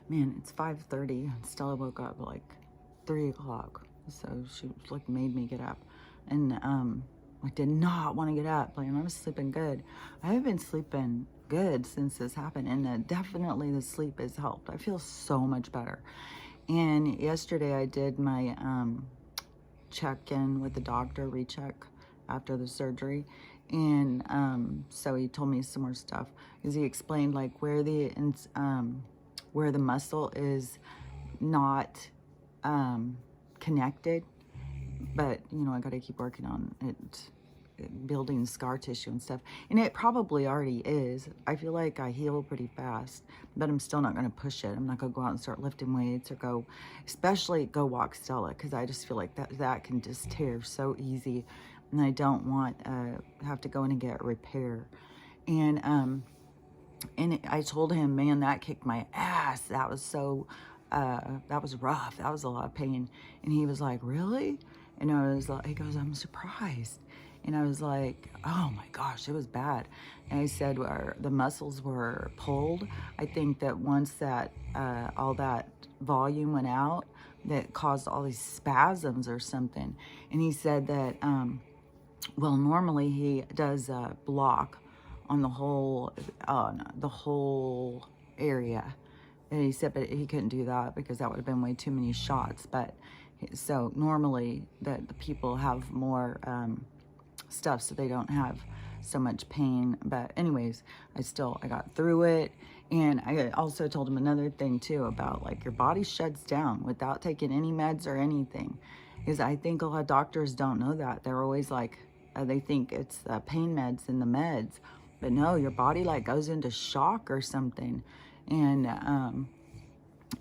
Man, it's 5:30. Stella woke up like 3 o'clock. So she like made me get up. And I did not want to get up. Like, I was sleeping good. I have been sleeping good since this happened. And definitely the sleep has helped. I feel so much better. And yesterday I did my check-in with the doctor, recheck after the surgery. And so he told me some more stuff because he explained like where the muscle is not connected, but you know, I got to keep working on it, building scar tissue and stuff, and it probably already is. I feel like I heal pretty fast, but I'm still not going to push it. I'm not going to go out and start lifting weights or especially go walk Stella, because I just feel like that can just tear so easy, and I don't want have to go in and get repair. And I told him, man, that kicked my ass. That was that was rough. That was a lot of pain. And he was like, really? And I was like, he goes, I'm surprised. And I was like, oh my gosh, it was bad. And I said, the muscles were pulled. I think that once that, all that volume went out, that caused all these spasms or something. And he said that, well, normally he does a block on the whole area. And he said, but he couldn't do that because that would have been way too many shots. But so normally the people have more stuff, so they don't have so much pain. But anyways, I got through it. And I also told him another thing too about like your body shuts down without taking any meds or anything. Because I think a lot of doctors don't know that. They're always like, they think it's the pain meds and the meds. But no, your body like goes into shock or something. And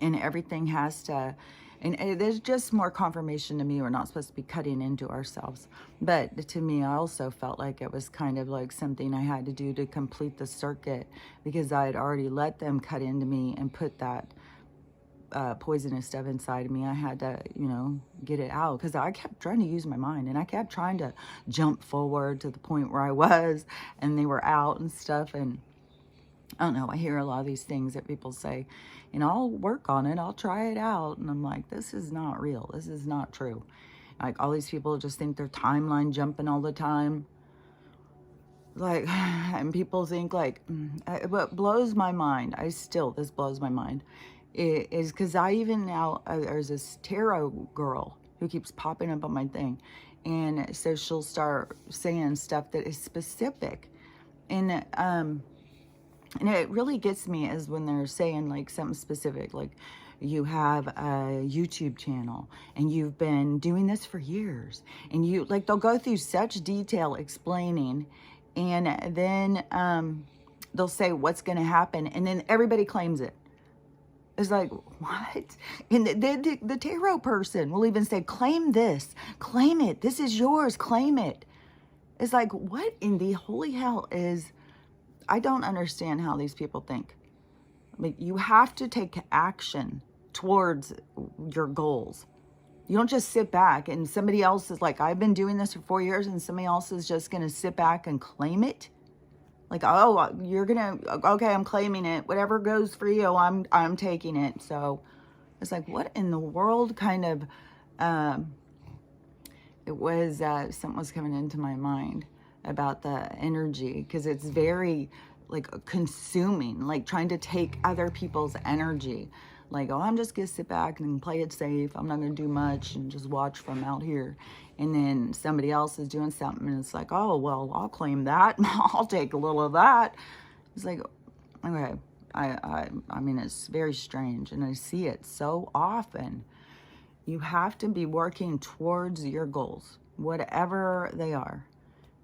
everything has to, and there's just more confirmation to me we're not supposed to be cutting into ourselves. But to me, I also felt like it was kind of like something I had to do to complete the circuit, because I had already let them cut into me and put that poisonous stuff inside of me. I had to, you know, get it out, because I kept trying to use my mind, and I kept trying to jump forward to the point where I was and they were out and stuff. And I don't know, I hear a lot of these things that people say, and I'll work on it, I'll try it out. And I'm like, this is not real. This is not true. Like, all these people just think they're timeline jumping all the time. Like, and people think like, what blows my mind, this blows my mind, is because I even now, there's this tarot girl who keeps popping up on my thing. And so she'll start saying stuff that is specific. And it really gets me is when they're saying like something specific, like you have a YouTube channel and you've been doing this for years, and you like, they'll go through such detail explaining, and then they'll say what's going to happen, and then everybody claims it. It's like, what? And the tarot person will even say, claim this, claim it, this is yours, claim it. It's like, what in the holy hell is, I don't understand how these people think. Like, you have to take action towards your goals. You don't just sit back and somebody else is like, I've been doing this for 4 years, and somebody else is just going to sit back and claim it. Like, oh, you're going to, okay, I'm claiming it. Whatever goes for you, I'm taking it. So it's like, what in the world kind of, it was, something was coming into my mind about the energy, because it's very like consuming, like trying to take other people's energy. Like, oh, I'm just gonna sit back and play it safe, I'm not gonna do much and just watch from out here. And then somebody else is doing something, and it's like, oh, well, I'll claim that. I'll take a little of that. It's like, okay, I mean, it's very strange, and I see it so often. You have to be working towards your goals, whatever they are.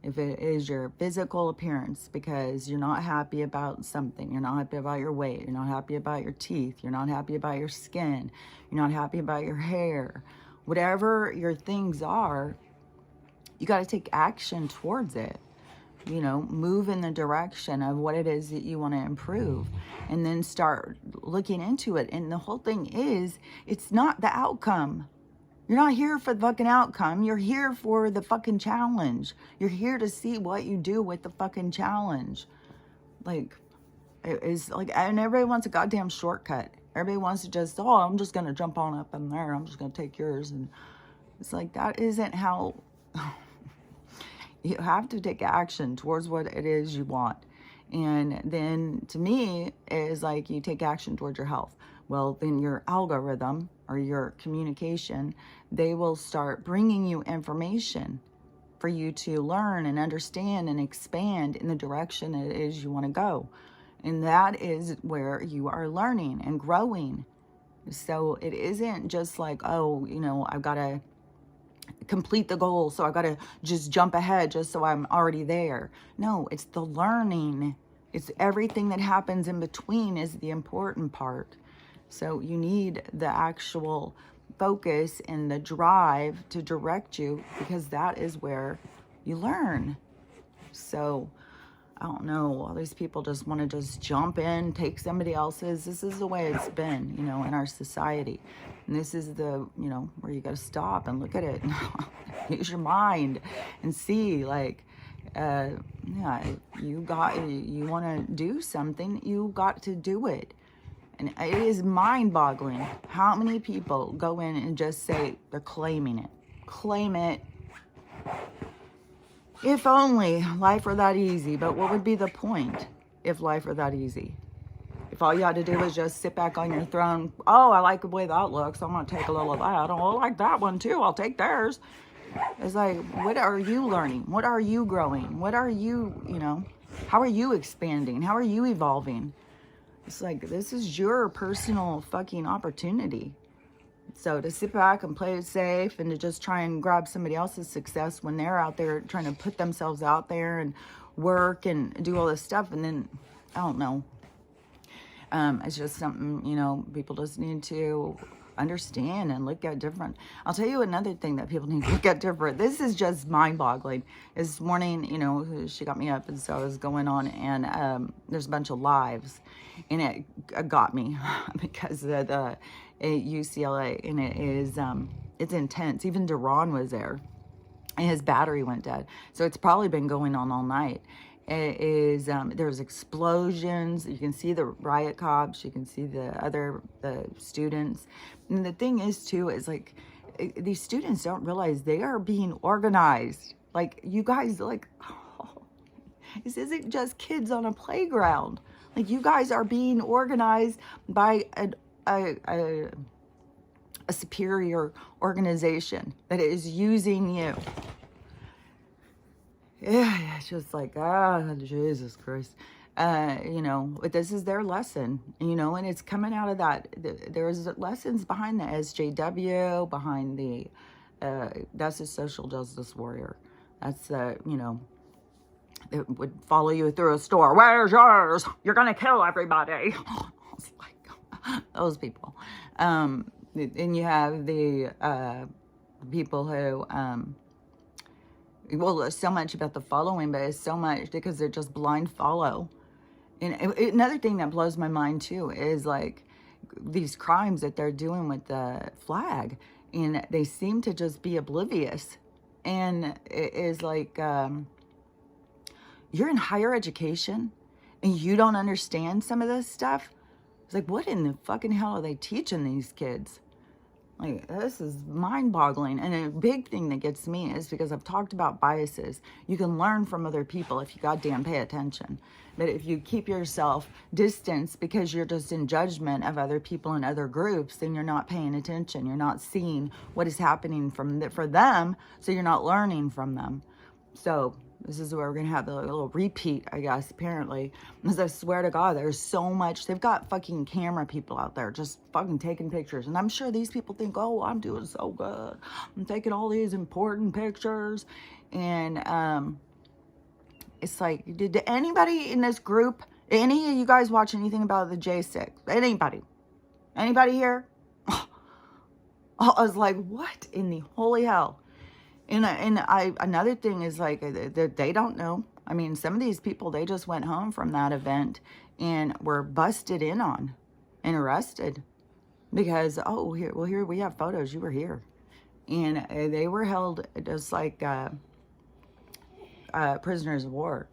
If it is your physical appearance because you're not happy about something, you're not happy about your weight, you're not happy about your teeth, you're not happy about your skin, you're not happy about your hair, whatever your things are, you got to take action towards it. You know, move in the direction of what it is that you want to improve, and then start looking into it. And the whole thing is, it's not the outcome. You're not here for the fucking outcome. You're here for the fucking challenge. You're here to see what you do with the fucking challenge. Like, it is like, and everybody wants a goddamn shortcut. Everybody wants to just, oh, I'm just going to jump on up in there. I'm just going to take yours. And it's like, that isn't how. You have to take action towards what it is you want. And then to me, is like you take action towards your health. Well, then your algorithm or your communication, they will start bringing you information for you to learn and understand and expand in the direction it is you want to go. And that is where you are learning and growing. So it isn't just like, oh, you know, I've got to complete the goal, so I got to just jump ahead just so I'm already there. No, it's the learning. It's everything that happens in between is the important part. So you need the actual focus and the drive to direct you, because that is where you learn. So I don't know, all these people just want to just jump in, take somebody else's. This is the way it's been, you know, in our society. And this is the, you know, where you got to stop and look at it. Use your mind and see, like, yeah, you want to do something, you got to do it. And it is mind-boggling how many people go in and just say they're claiming it. Claim it. If only life were that easy. But what would be the point if life were that easy? If all you had to do was just sit back on your throne. Oh, I like the way that looks. I'm going to take a little of that. Oh, I like that one too. I'll take theirs. It's like, what are you learning? What are you growing? What are you, you know, how are you expanding? How are you evolving? It's like, this is your personal fucking opportunity. So to sit back and play it safe and to just try and grab somebody else's success when they're out there trying to put themselves out there and work and do all this stuff, and then, I don't know. It's just something, you know, people just need to understand and look at different. I'll tell you another thing that people need to look at different. This is just mind-boggling. This morning, you know, she got me up, and so I was going on, and there's a bunch of lives, and it got me because of the UCLA, and it is it's intense. Even Duran was there, and his battery went dead, so it's probably been going on all night. It is there's explosions. You can see the riot cops, you can see the students. And the thing is too, is like, these students don't realize they are being organized. Like, you guys, like, oh, this isn't just kids on a playground. Like, you guys are being organized by a superior organization that is using you. Yeah, it's just like, Jesus Christ. You know, but this is their lesson, you know, and it's coming out of that. There's lessons behind the SJW, behind the, that's a social justice warrior. That's the, you know, it would follow you through a store. Where's yours? You're going to kill everybody. It's like, those people. And you have the people who, well, it's so much about the following, but it's so much because they're just blind follow. And another thing that blows my mind too is like these crimes that they're doing with the flag, and they seem to just be oblivious. And it is like, you're in higher education and you don't understand some of this stuff. It's like, what in the fucking hell are they teaching these kids? Like, this is mind-boggling. And a big thing that gets me is because I've talked about biases. You can learn from other people if you goddamn pay attention. But if you keep yourself distanced because you're just in judgment of other people and other groups, then you're not paying attention. You're not seeing what is happening for them, so you're not learning from them. So this is where we're going to have a little repeat, I guess, apparently. Because I swear to God, there's so much. They've got fucking camera people out there just fucking taking pictures. And I'm sure these people think, oh, I'm doing so good. I'm taking all these important pictures. And it's like, did anybody in this group, any of you guys watch anything about the J6? Anybody? Anybody here? I was like, what in the holy hell? And another thing is like, they don't know. I mean, some of these people, they just went home from that event and were busted in on and arrested because, oh, here we have photos. You were here. And they were held just like prisoners of war.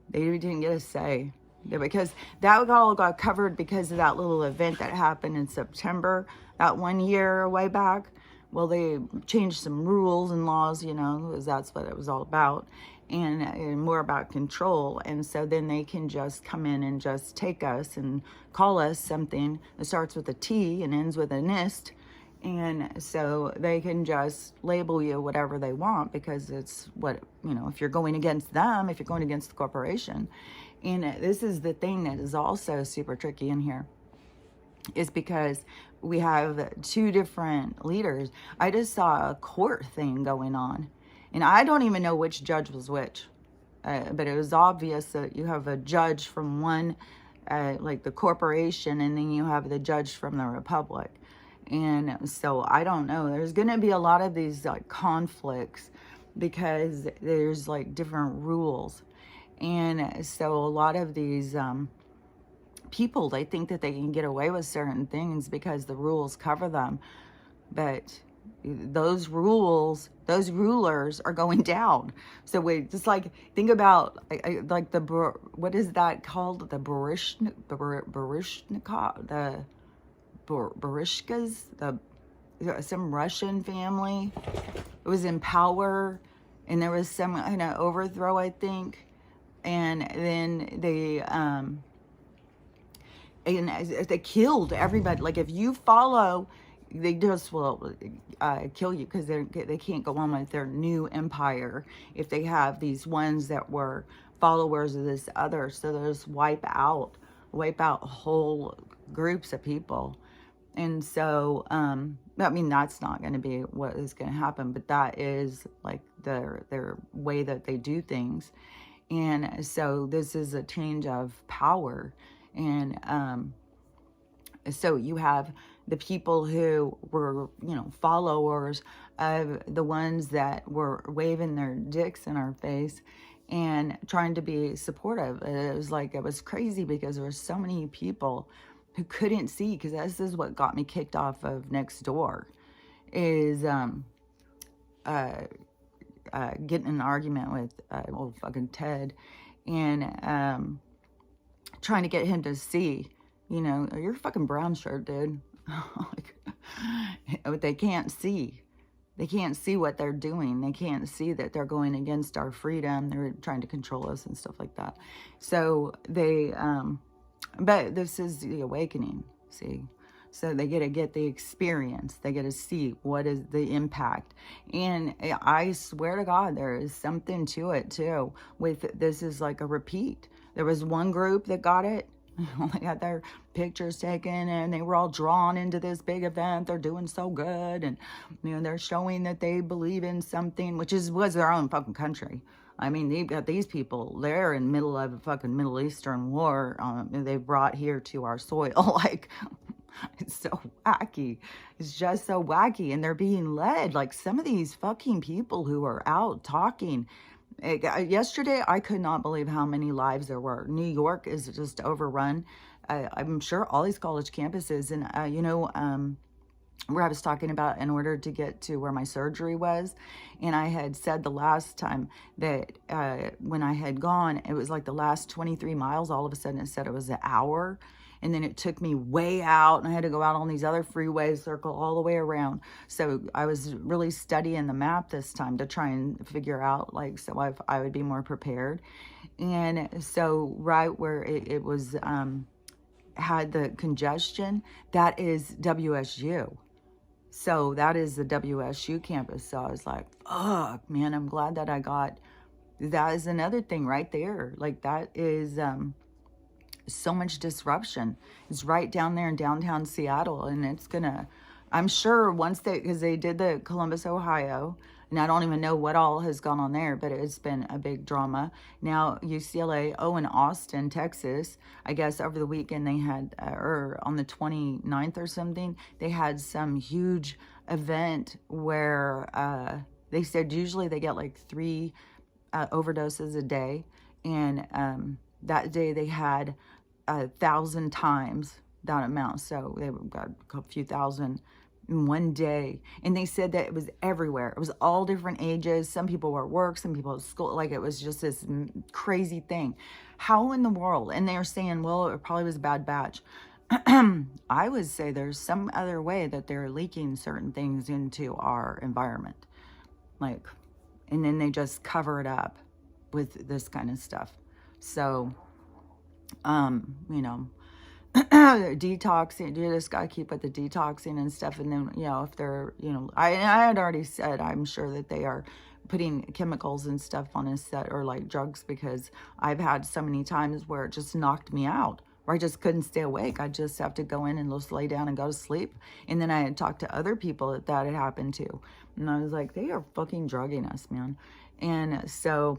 They didn't get a say. Yeah, because that all got covered because of that little event that happened in September, that one year way back. Well, they changed some rules and laws, you know, because that's what it was all about, and more about control. And so then they can just come in and just take us and call us something that starts with a T and ends with a NIST. And so they can just label you whatever they want because it's what, you know, if you're going against them, if you're going against the corporation. And this is the thing that is also super tricky in here, is because we have two different leaders. I just saw a court thing going on, and I don't even know which judge was which, but it was obvious that you have a judge from one, like the corporation, and then you have the judge from the republic. And so I don't know. There's going to be a lot of these like conflicts because there's like different rules. And so a lot of these people, they think that they can get away with certain things because the rules cover them. But those rules, those rulers are going down. So we just like think about like the what is that called? The Barishnikov, the Barishkas, some Russian family. It was in power, and there was some kind of overthrow, I think. And then and they killed everybody. Like if you follow, they just will kill you because they can't go on with their new empire if they have these ones that were followers of this other. So they just wipe out whole groups of people. And so I mean, that's not going to be what is going to happen, but that is like their way that they do things. And so this is a change of power. And so you have the people who were, you know, followers of the ones that were waving their dicks in our face and trying to be supportive. It was crazy because there were so many people who couldn't see, because this is what got me kicked off of Nextdoor, is getting in an argument with old fucking Ted, and trying to get him to see, you know, you're a fucking brown shirt, dude. Like, they can't see. They can't see what they're doing. They can't see that they're going against our freedom. They're trying to control us and stuff like that. So they, but this is the awakening, see? So they get to get the experience. They get to see what is the impact. And I swear to God, there is something to it too. With this is like a repeat. There was one group that got it. They got their pictures taken and they were all drawn into this big event. They're doing so good. And, you know, they're showing that they believe in something, which was their own fucking country. I mean, they've got these people, they're in the middle of a fucking Middle Eastern war. They brought here to our soil. Like, it's so wacky. It's just so wacky. And they're being led. Like some of these fucking people who are out talking. Yesterday, I could not believe how many lives there were. New York is just overrun. I'm sure all these college campuses. And, you know, where I was talking about in order to get to where my surgery was. And I had said the last time that when I had gone, it was like the last 23 miles, all of a sudden it said it was an hour. And then it took me way out and I had to go out on these other freeways, circle all the way around. So I was really studying the map this time to try and figure out, like, so I would be more prepared. And so right where it was, had the congestion, that is WSU. So that is the WSU campus. So I was like, fuck, man, I'm glad that I got, that is another thing right there. Like that is so much disruption. It's right down there in downtown Seattle. And it's gonna, I'm sure once because they did the Columbus, Ohio, and I don't even know what all has gone on there, but it's been a big drama. Now UCLA, in Austin, Texas, I guess over the weekend they had, or on the 29th or something, they had some huge event where they said usually they get like 3 overdoses a day. And that day they had 1,000 times that amount. So they got a few thousand in one day. And they said that it was everywhere. It was all different ages. Some people were at work, some people at school. Like, it was just this crazy thing. How in the world? And they're saying, well, it probably was a bad batch. I would say there's some other way that they're leaking certain things into our environment. Like, and then they just cover it up with this kind of stuff. So, you know, detoxing, you just got to keep with the detoxing and stuff. And then, you know, if they're, you know, I had already said, I'm sure that they are putting chemicals and stuff on us that are like drugs, because I've had so many times where it just knocked me out, where I just couldn't stay awake. I just have to go in and just lay down and go to sleep. And then I had talked to other people that had happened to. And I was like, they are fucking drugging us, man. And so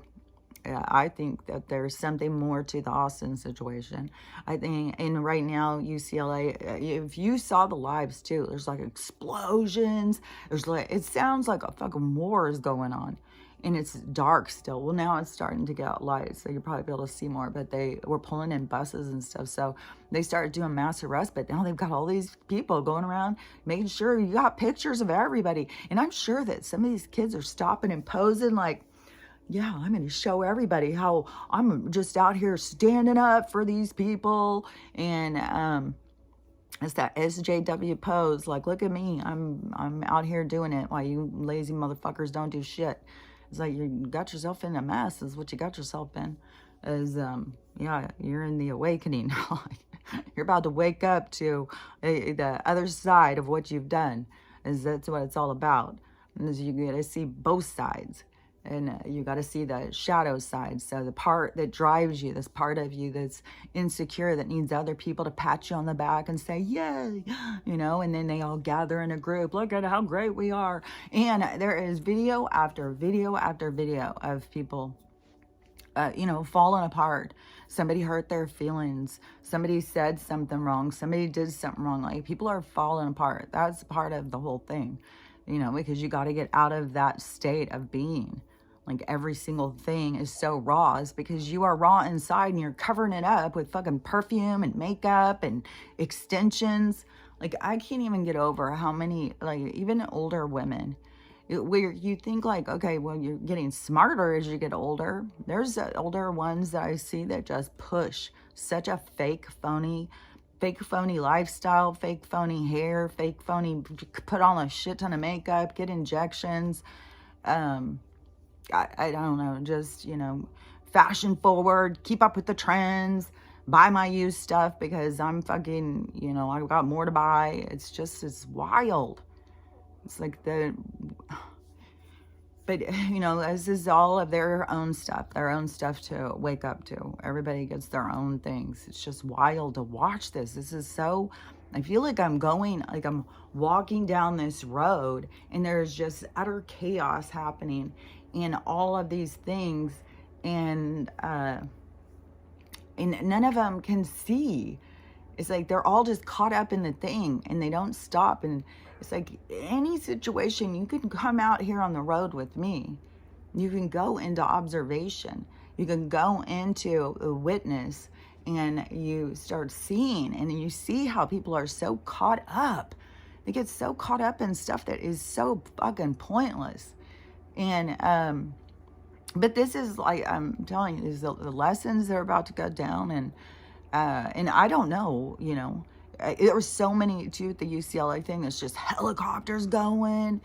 I think that there's something more to the Austin situation. I think, and right now, UCLA, if you saw the lives too, there's like explosions. There's like, it sounds like a fucking war is going on. And it's dark still. Well, now it's starting to get light, so you'll probably be able to see more. But they were pulling in buses and stuff, so they started doing mass arrests. But now they've got all these people going around making sure you got pictures of everybody. And I'm sure that some of these kids are stopping and posing like, yeah, I'm going to show everybody how I'm just out here standing up for these people. And it's that SJW pose. Like, look at me. I'm out here doing it while you lazy motherfuckers don't do shit. It's like you got yourself in a mess is what you got yourself in. Yeah, you're in the awakening. You're about to wake up to the other side of what you've done. That's what it's all about. Is you got to see both sides. And you got to see the shadow side. So the part that drives you, this part of you that's insecure, that needs other people to pat you on the back and say, yay, you know, and then they all gather in a group. Look at how great we are. And there is video after video after video of people, you know, falling apart. Somebody hurt their feelings. Somebody said something wrong. Somebody did something wrong. Like, people are falling apart. That's part of the whole thing, you know, because you got to get out of that state of being. Like, every single thing is so raw, is because you are raw inside and you're covering it up with fucking perfume and makeup and extensions. Like, I can't even get over how many, like, even older women, where you think like, okay, well, you're getting smarter as you get older. There's older ones that I see that just push such a fake phony lifestyle, fake phony hair, fake phony, put on a shit ton of makeup, get injections. I don't know, just, you know, fashion forward, keep up with the trends, buy my used stuff because I'm fucking, you know, I've got more to buy. It's just, it's wild. It's like but, you know, this is all of their own stuff to wake up to. Everybody gets their own things. It's just wild to watch this. This is so, I feel like I'm walking down this road and there's just utter chaos happening in all of these things. And none of them can see. It's like they're all just caught up in the thing and they don't stop. And it's like any situation, you can come out here on the road with me. You can go into observation. You can go into a witness and you start seeing, and you see how people are so caught up. They get so caught up in stuff that is so fucking pointless. And, but this is like, I'm telling you, the lessons that are about to go down. And I don't know, you know, there were so many too at the UCLA thing. There's just helicopters going,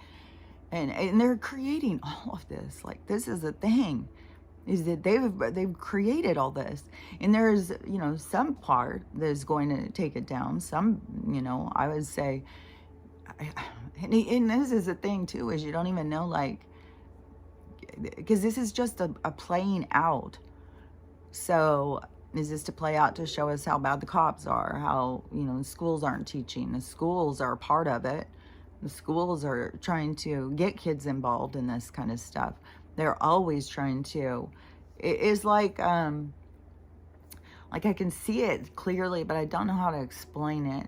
and they're creating all of this. Like, this is the thing, is that they've created all this, and there's, you know, some part that is going to take it down. Some, you know, I would say, and this is the thing too, is you don't even know, like, because this is just a playing out. So is this to play out to show us how bad the cops are, how, you know, the schools aren't teaching. The schools are a part of it. The schools are trying to get kids involved in this kind of stuff. They're always trying to. It is like I can see it clearly, but I don't know how to explain it.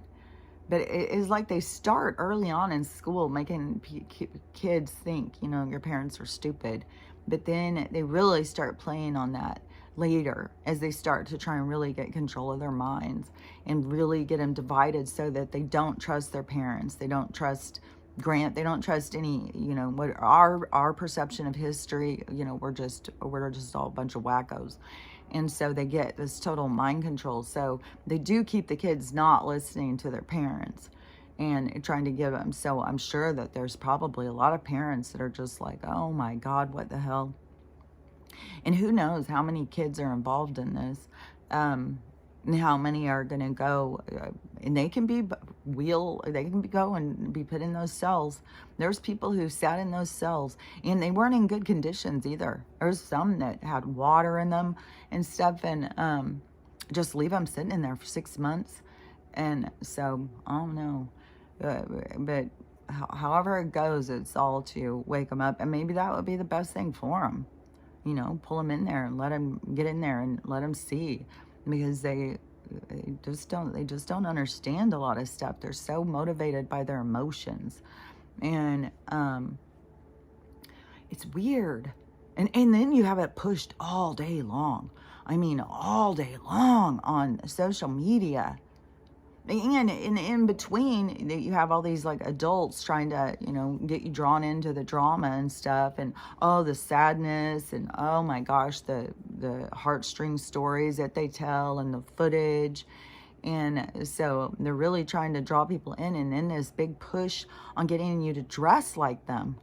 But it is like they start early on in school making kids think, you know, your parents are stupid. But then they really start playing on that later, as they start to try and really get control of their minds and really get them divided so that they don't trust their parents. They don't trust they don't trust any, what our perception of history, we're just all a bunch of wackos. And so they get this total mind control. So they do keep the kids not listening to their parents and trying to give them. So I'm sure that there's probably a lot of parents that are just like, oh my God, what the hell? And who knows how many kids are involved in this, and how many are going to go, and they can go and be put in those cells. There's people who sat in those cells and they weren't in good conditions either. There's some that had water in them and stuff, and just leave them sitting in there for 6 months. And so I don't know, but however it goes, it's all to wake them up, and maybe that would be the best thing for them. Pull them in there and let them get in there and let them see, because they just don't understand a lot of stuff. They're so motivated by their emotions, and it's weird. And then you have it pushed all day long. I mean, all day long on social media. And in between, you have all these like adults trying to, get you drawn into the drama and stuff, and the sadness, and oh my gosh, the heartstring stories that they tell, and the footage. And so they're really trying to draw people in, and then this big push on getting you to dress like them,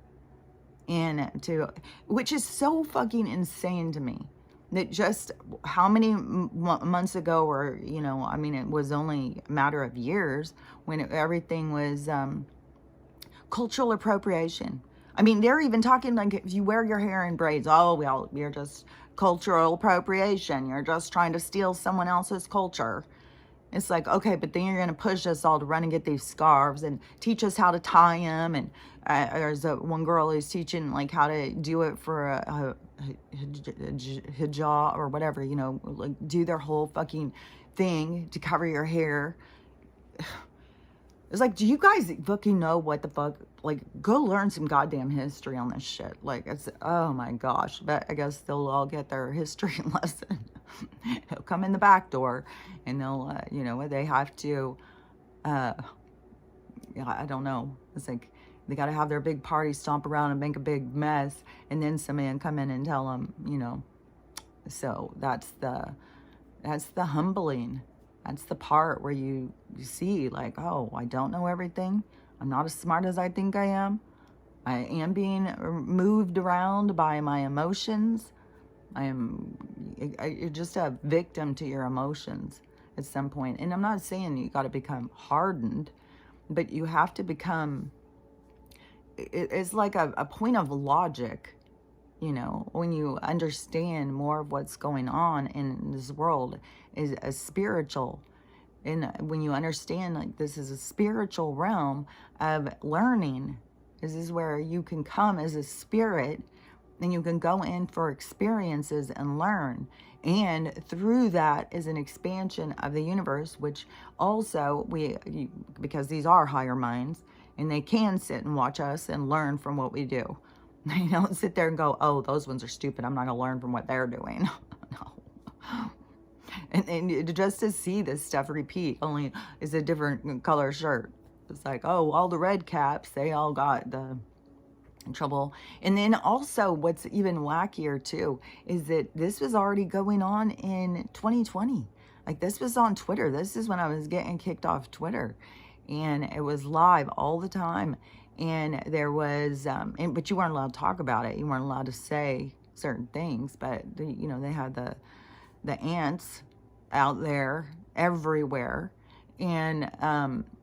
which is so fucking insane to me. That just how many months ago, or it was only a matter of years when everything was cultural appropriation. I mean, they're even talking like, if you wear your hair in braids, oh well, you're just cultural appropriation. You're just trying to steal someone else's culture. It's like, okay, but then you're going to push us all to run and get these scarves and teach us how to tie them. And there's one girl who's teaching like how to do it for a hijab or whatever, like do their whole fucking thing to cover your hair. It's like, do you guys fucking know what the fuck? Like, go learn some goddamn history on this shit. Like, it's, oh my gosh. But I guess they'll all get their history lesson. They'll come in the back door, and they'll, they have to, I don't know. It's like, they got to have their big party, stomp around and make a big mess, and then somebody can come in and tell them, So that's the humbling. That's the part where you see, like, oh, I don't know everything. I'm not as smart as I think I am. I am being moved around by my emotions. You're just a victim to your emotions at some point. And I'm not saying you got to become hardened, but you have to become, it's like a point of logic, when you understand more of what's going on in this world is a spiritual. And when you understand, like, this is a spiritual realm of learning, this is where you can come as a spirit, and you can go in for experiences and learn. And through that is an expansion of the universe, which also because these are higher minds, and they can sit and watch us and learn from what we do. They don't sit there and go, oh, those ones are stupid, I'm not going to learn from what they're doing. No. And just to see this stuff repeat, only is a different color shirt. It's like, oh, all the red caps, they all got the trouble. And then also what's even wackier too is that this was already going on in 2020. Like, this was on Twitter. This is when I was getting kicked off Twitter, and it was live all the time. And there was, but you weren't allowed to talk about it. You weren't allowed to say certain things. But they had the ants out there everywhere, and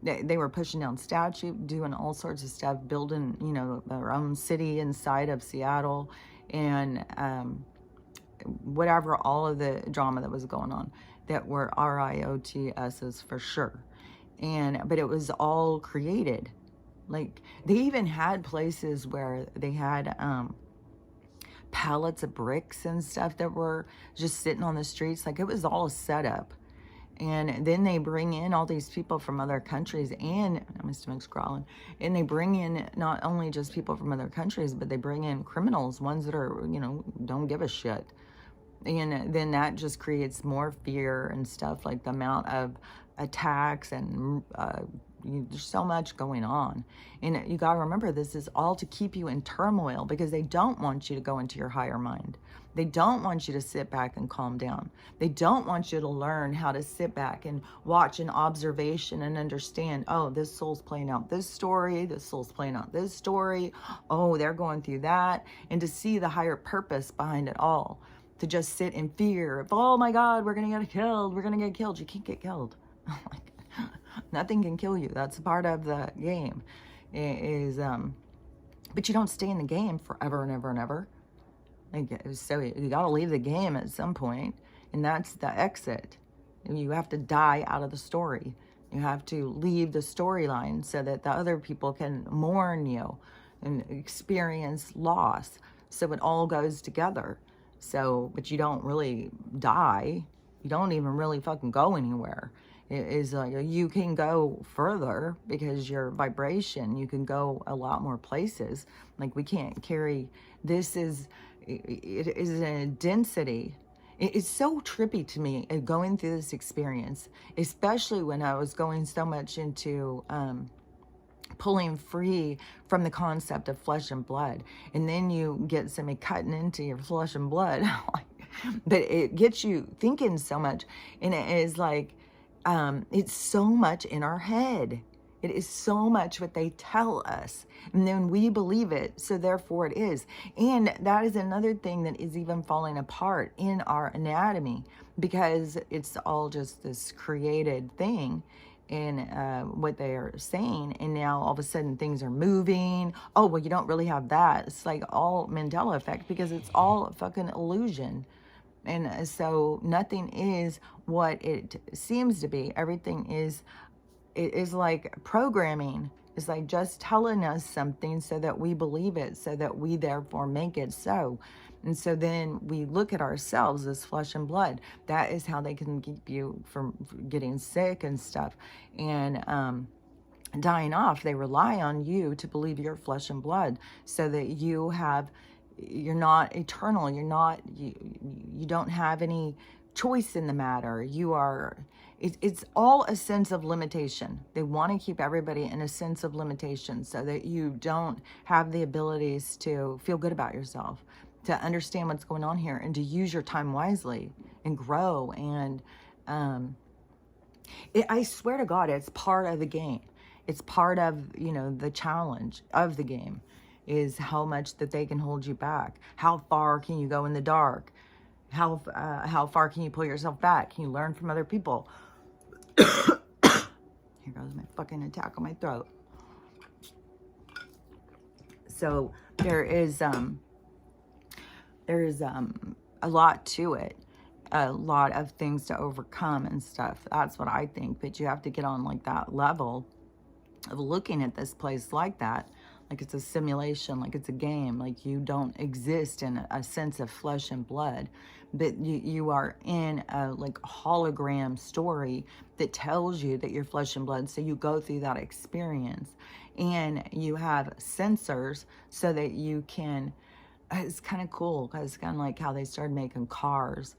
they were pushing down statues, doing all sorts of stuff, building their own city inside of Seattle, and whatever, all of the drama that was going on that were RIOTS's for sure. But it was all created. Like, they even had places where they had pallets of bricks and stuff that were just sitting on the streets. Like, it was all a setup. And then they bring in all these people from other countries, and my stomach's growling, and they bring in not only just people from other countries, but they bring in criminals, ones that are, don't give a shit. And then that just creates more fear and stuff, like the amount of attacks and there's so much going on. And you got to remember, this is all to keep you in turmoil because they don't want you to go into your higher mind. They don't want you to sit back and calm down. They don't want you to learn how to sit back and watch an observation and understand, oh, this soul's playing out this story, this soul's playing out this story, oh, they're going through that, and to see the higher purpose behind it all. To just sit in fear of, oh my God, we're going to get killed. We're going to get killed. You can't get killed. Nothing can kill you. That's part of the game. But you don't stay in the game forever and ever and ever. So you got to leave the game at some point, and that's the exit. You have to die out of the story. You have to leave the storyline so that the other people can mourn you and experience loss. So it all goes together. So, but you don't really die. You don't even really fucking go anywhere. It is like you can go further because your vibration, you can go a lot more places. Like we can't carry, it is in a density. It's so trippy to me going through this experience, especially when I was going so much into pulling free from the concept of flesh and blood. And then you get somebody cutting into your flesh and blood. But it gets you thinking so much. And it is like, it's so much in our head. It is so much what they tell us. And then we believe it. So therefore it is. And that is another thing that is even falling apart in our anatomy, because it's all just this created thing in what they are saying. And now all of a sudden things are moving. Oh, well, you don't really have that. It's like all Mandela effect, because it's all a fucking illusion. And so nothing is what it seems to be. Everything is, it is like programming. It's like just telling us something so that we believe it, so that we therefore make it so. And so then we look at ourselves as flesh and blood. That is how they can keep you from getting sick and stuff. And dying off, they rely on you to believe you're flesh and blood, so that you're not eternal. You don't have any choice in the matter. It's all a sense of limitation. They want to keep everybody in a sense of limitation so that you don't have the abilities to feel good about yourself, to understand what's going on here, and to use your time wisely and grow. And I swear to God, it's part of the game. It's part of, the challenge of the game, is how much that they can hold you back. How far can you go in the dark? How far can you pull yourself back? Can you learn from other people? Here goes my fucking attack on my throat. So there is a lot to it, a lot of things to overcome and stuff. That's what I think. But you have to get on like that level of looking at this place like that, like it's a simulation, like it's a game, like you don't exist in a sense of flesh and blood, but you are in a like hologram story that tells you that you're flesh and blood. So you go through that experience, and you have sensors so that you can, it's kind of cool, because it's kind of like how they started making cars,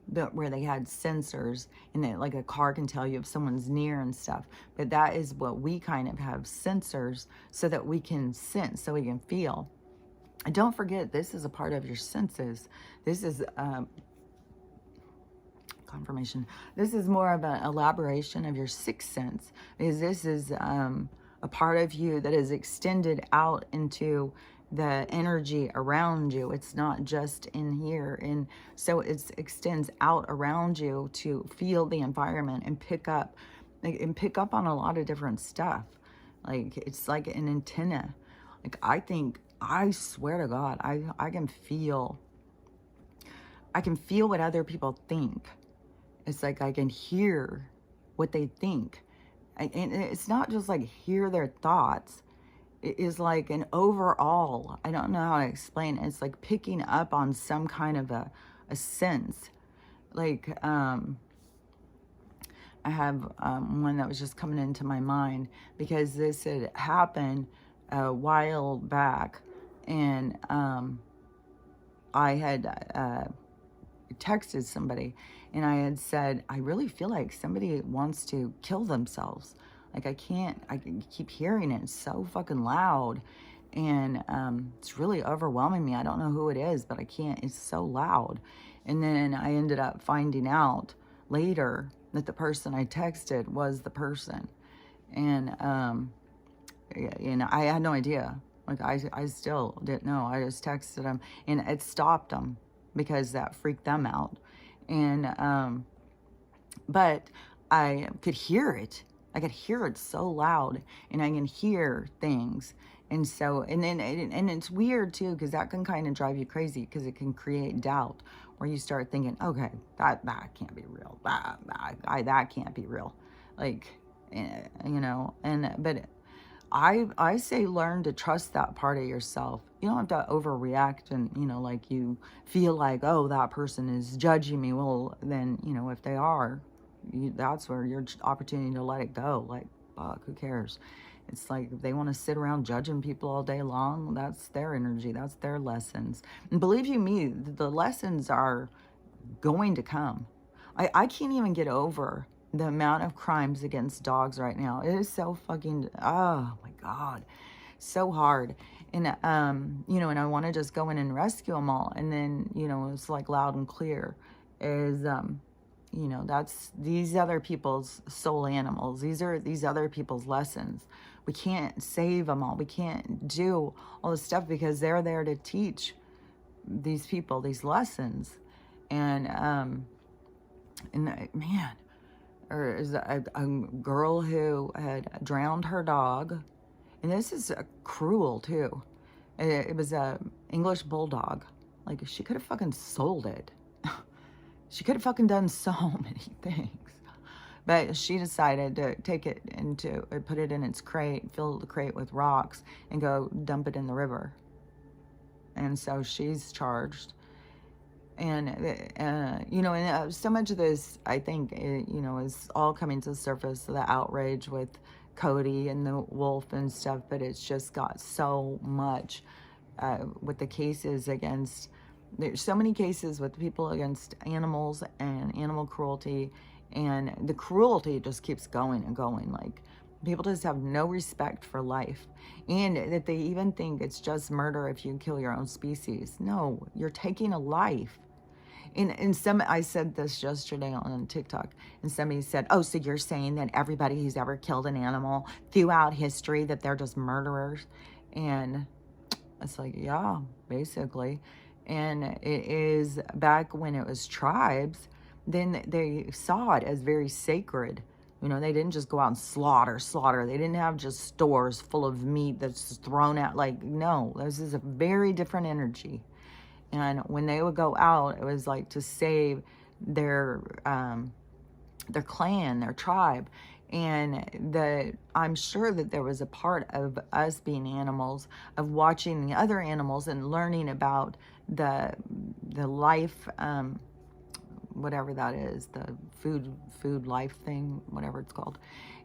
but where they had sensors, and that like a car can tell you if someone's near and stuff. But that is what we kind of have, sensors, so that we can sense, so we can feel. And don't forget, this is a part of your senses. This is confirmation. This is more of an elaboration of your sixth sense, because this is a part of you that is extended out into the energy around you. It's not just in here. And so it extends out around you to feel the environment and pick up on a lot of different stuff. Like it's like an antenna. Like I swear to God, I can feel what other people think. It's like I can hear what they think. And it's not just like hear their thoughts. It is like an overall, I don't know how to explain it. It's like picking up on some kind of a sense. Like, I have one that was just coming into my mind, because this had happened a while back. And I had texted somebody and I had said, I really feel like somebody wants to kill themselves. Like I keep hearing it. It's so fucking loud. And it's really overwhelming me. I don't know who it is, but I can't, it's so loud. And then I ended up finding out later that the person I texted was the person. And, I had no idea. Like I still didn't know. I just texted them and it stopped them because that freaked them out. And, but I could hear it. I could hear it so loud and I can hear things. And so, and it's weird too, because that can kind of drive you crazy because it can create doubt where you start thinking, okay, that can't be real. That can't be real. Like, but I say learn to trust that part of yourself. You don't have to overreact and, like you feel like, oh, that person is judging me. Well, then, if they are, that's where your opportunity to let it go. Like, fuck, who cares? It's like if they want to sit around judging people all day long, that's their energy. That's their lessons. And believe you me, the lessons are going to come. I can't even get over the amount of crimes against dogs right now. It is so fucking, oh my God, so hard. And, and I want to just go in and rescue them all. And then, it's like loud and clear is, that's these other people's soul animals. These are these other people's lessons. We can't save them all. We can't do all this stuff because they're there to teach these people these lessons. And man, or is a girl who had drowned her dog, and this is cruel too. It was a English bulldog. Like she could have fucking sold it. She could have fucking done so many things. But she decided to take it put it in its crate, fill the crate with rocks, and go dump it in the river. And so she's charged. And, so much of this, I think, is all coming to the surface, the outrage with Cody and the wolf and stuff, but it's just got so much with the cases against, there's so many cases with people against animals and animal cruelty, and the cruelty just keeps going and going. Like, people just have no respect for life, and that they even think it's just murder if you kill your own species. No, you're taking a life. And I said this yesterday on TikTok, and somebody said, oh, so you're saying that everybody who's ever killed an animal throughout history, that they're just murderers? And it's like, yeah, basically. And it is back when it was tribes, then they saw it as very sacred. They didn't just go out and slaughter. They didn't have just stores full of meat that's thrown out. Like, no, this is a very different energy. And when they would go out, it was like to save their clan, their tribe. And I'm sure that there was a part of us being animals, of watching the other animals and learning about the life, whatever that is, the food life thing, whatever it's called,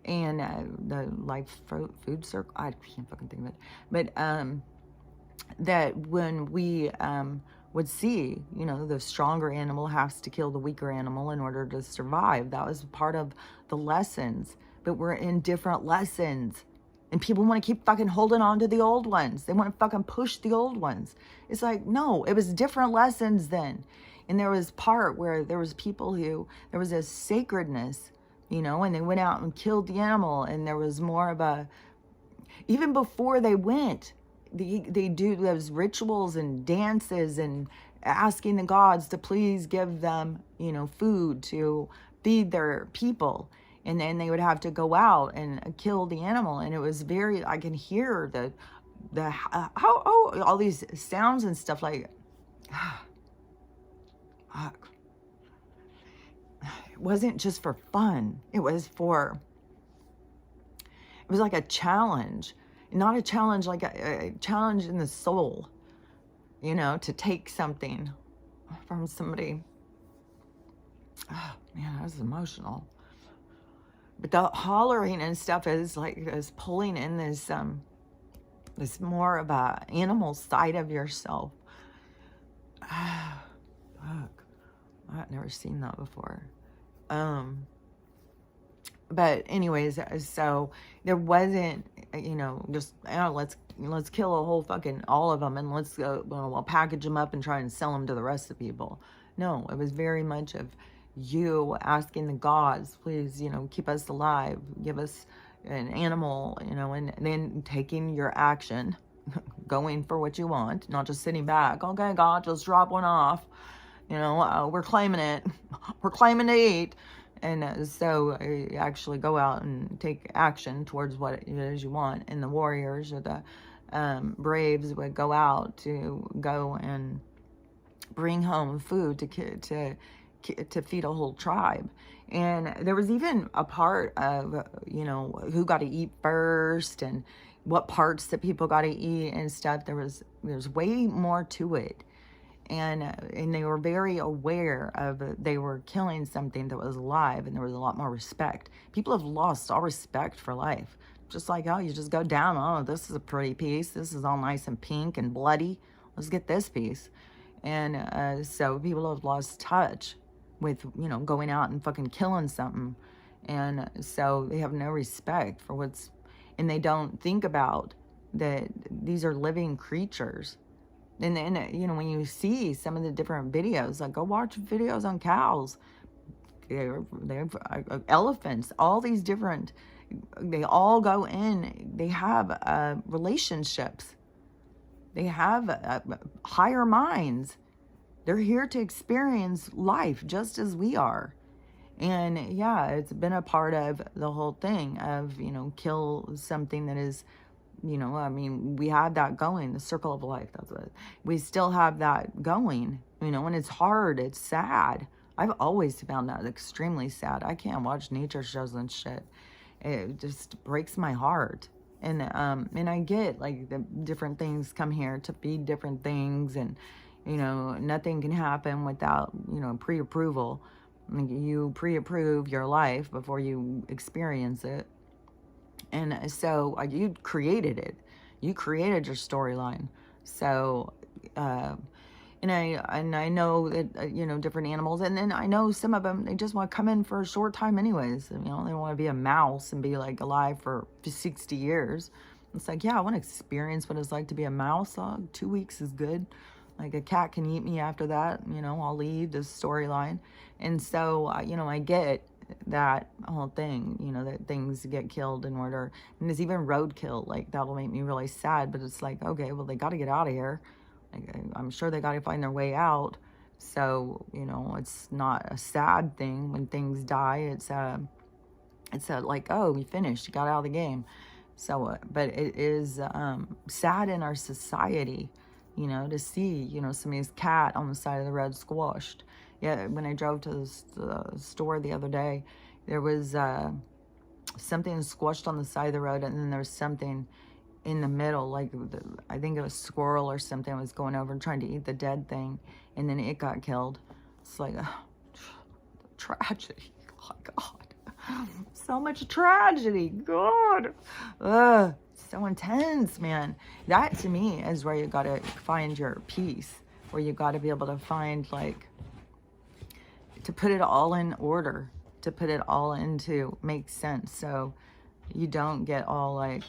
and the life food circle. I can't fucking think of it, but that when we would see, the stronger animal has to kill the weaker animal in order to survive. That was part of the lessons, but we're in different lessons. And people want to keep fucking holding on to the old ones. They want to fucking push the old ones. It's like, no, it was different lessons then. And there was part where there was people who, there was a sacredness, and they went out and killed the animal. And there was more of a, even before they went, they do those rituals and dances and asking the gods to please give them, food to feed their people. And then they would have to go out and kill the animal. And it was very, I can hear all these sounds and stuff like, fuck. It wasn't just for fun. It was like a challenge. Not a challenge, like a challenge in the soul, to take something from somebody. Oh, man, that was emotional. But the hollering and stuff is pulling in this more of a animal side of yourself. Fuck. I've never seen that before. But anyways, so there wasn't, just, let's kill a whole fucking, all of them, and let's go, we'll package them up and try and sell them to the rest of the people. No, it was very much of you asking the gods, please, keep us alive, give us an animal, and then taking your action, going for what you want, not just sitting back. Okay, God, just drop one off. We're claiming it. We're claiming to eat. And so you actually go out and take action towards what it is you want. And the warriors or the braves would go out to go and bring home food to feed a whole tribe. And there was even a part of, who got to eat first and what parts that people got to eat and stuff. There's way more to it. And they were very aware of they were killing something that was alive, and there was a lot more respect. People have lost all respect for life. Just like, oh, you just go down, oh, this is a pretty piece. This is all nice and pink and bloody. Let's get this piece. And so people have lost touch with, going out and fucking killing something. And so they have no respect for and they don't think about that these are living creatures. And then, when you see some of the different videos, like go watch videos on cows, they have elephants, all these different, they all go in, they have relationships. They have higher minds. They're here to experience life just as we are. And yeah, it's been a part of the whole thing of, kill something that is, we have that going, the circle of life. That's what we still have that going, and it's hard. It's sad. I've always found that extremely sad. I can't watch nature shows and shit. It just breaks my heart. And I get like the different things come here to feed different things, and nothing can happen without pre-approval. Like you pre-approve your life before you experience it. And so you created it. You created your storyline. So, and I know that, different animals, and then I know some of them, they just want to come in for a short time anyways. They don't want to be a mouse and be like alive for 60 years. It's like, yeah, I want to experience what it's like to be a mouse. 2 weeks is good. Like a cat can eat me after that. I'll leave this storyline. And so, I get that whole thing, that things get killed in order. And there's even roadkill, like that'll make me really sad, but it's like, okay, well, they got to get out of here. Like, I'm sure they got to find their way out. So, it's not a sad thing when things die. It's a like, oh, we finished, you got out of the game. So, but it is sad in our society, to see, somebody's cat on the side of the road squashed. Yeah, when I drove to the store the other day, there was something squashed on the side of the road, and then there was something in the middle, like I think it was a squirrel or something was going over and trying to eat the dead thing, and then it got killed. It's like tragedy. Oh my God, so much tragedy. God, so intense, man. That to me is where you gotta find your peace, where you gotta be able to find like, to put it all in order, to put it all into make sense, so you don't get all like,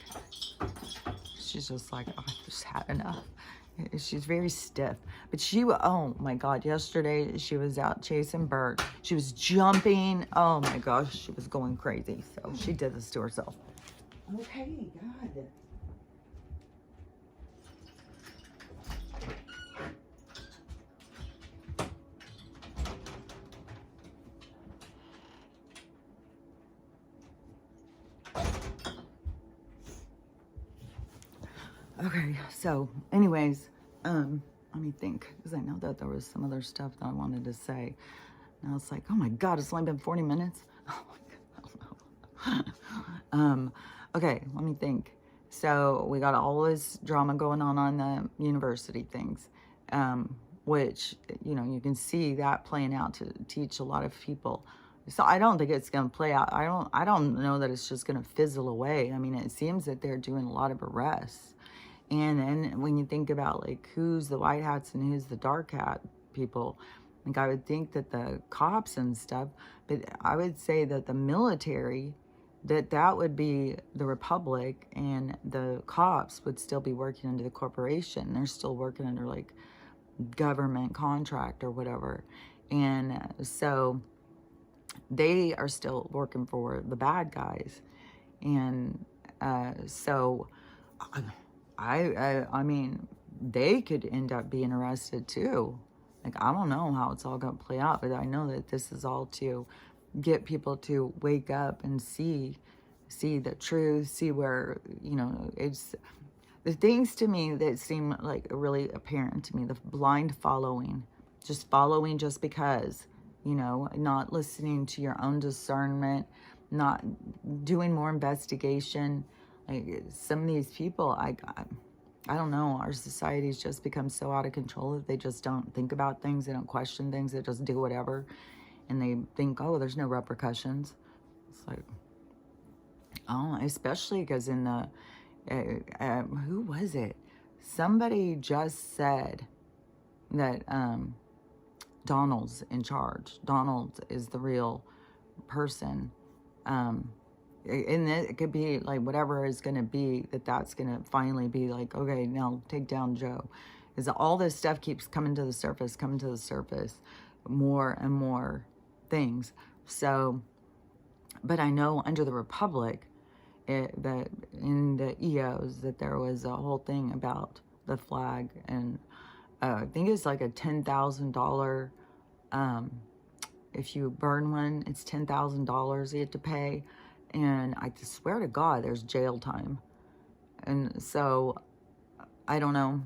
she's just like, oh, I've just had enough. She's very stiff, but oh my God, yesterday she was out chasing Bert. She was jumping. Oh my gosh, she was going crazy. So she did this to herself. Okay, God. Okay, so anyways, let me think, because I know that there was some other stuff that I wanted to say. Now it's like, oh my God, it's only been 40 minutes. Oh my God, okay, let me think. So we got all this drama going on the university things, which, you can see that playing out to teach a lot of people. So I don't think it's going to play out. I don't know that it's just going to fizzle away. I mean, it seems that they're doing a lot of arrests. And then when you think about like who's the white hats and who's the dark hat people, Like, I would think that the cops and stuff, but I would say that the military, that would be the republic, and the cops would still be working under the corporation. They're still working under like government contract or whatever. And so they are still working for the bad guys. And so I mean, they could end up being arrested too. Like, I don't know how it's all going to play out, but I know that this is all to get people to wake up and see the truth, see where, you know, it's the things to me that seem like really apparent to me, the blind following, just following just because, you know, not listening to your own discernment, not doing more investigation. Like, some of these people, I don't know, our society's just become so out of control that they just don't think about things, they don't question things, they just do whatever, and they think, oh, there's no repercussions. It's like, oh, especially because in the who was it? Somebody just said that Donald's in charge. Donald is the real person. And it could be like whatever is going to be, that's going to finally be like, okay, now take down Joe. Is all this stuff keeps coming to the surface, more and more things. So, but I know under the Republic, that in the EOs, that there was a whole thing about the flag, and I think it's like a $10,000, if you burn one, it's $10,000 you have to pay, and I swear to God, there's jail time. And so, I don't know,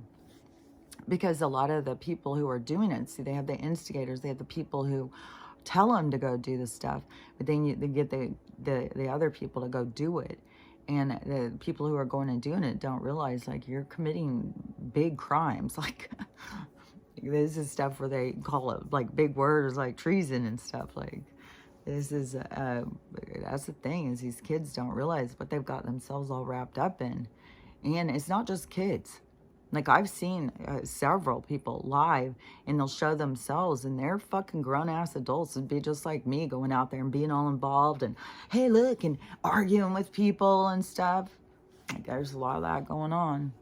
because a lot of the people who are doing it, see, they have the instigators, they have the people who tell them to go do this stuff, but then they get the other people to go do it. And the people who are going and doing it don't realize, like, you're committing big crimes. Like, this is stuff where they call it, like, big words like treason and stuff. Like, this is, that's the thing, is these kids don't realize what they've got themselves all wrapped up in. And it's not just kids. Like, I've seen several people live, and they'll show themselves, and they're fucking grown-ass adults, and be just like me, going out there and being all involved, and, hey, look, and arguing with people and stuff. Like, there's a lot of that going on.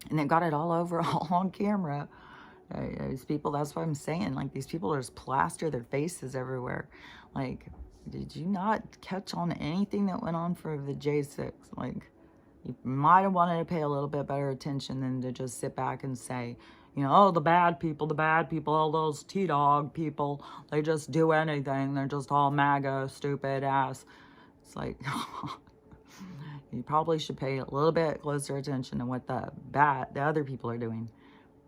And they got it all over, all on camera. These people, that's what I'm saying. Like, these people just plaster their faces everywhere. Like, did you not catch on anything that went on for the J6? Like, you might have wanted to pay a little bit better attention than to just sit back and say, you know, oh, the bad people, all those T-Dog people, they just do anything. They're just all MAGA, stupid ass. It's like, you probably should pay a little bit closer attention to what the other people are doing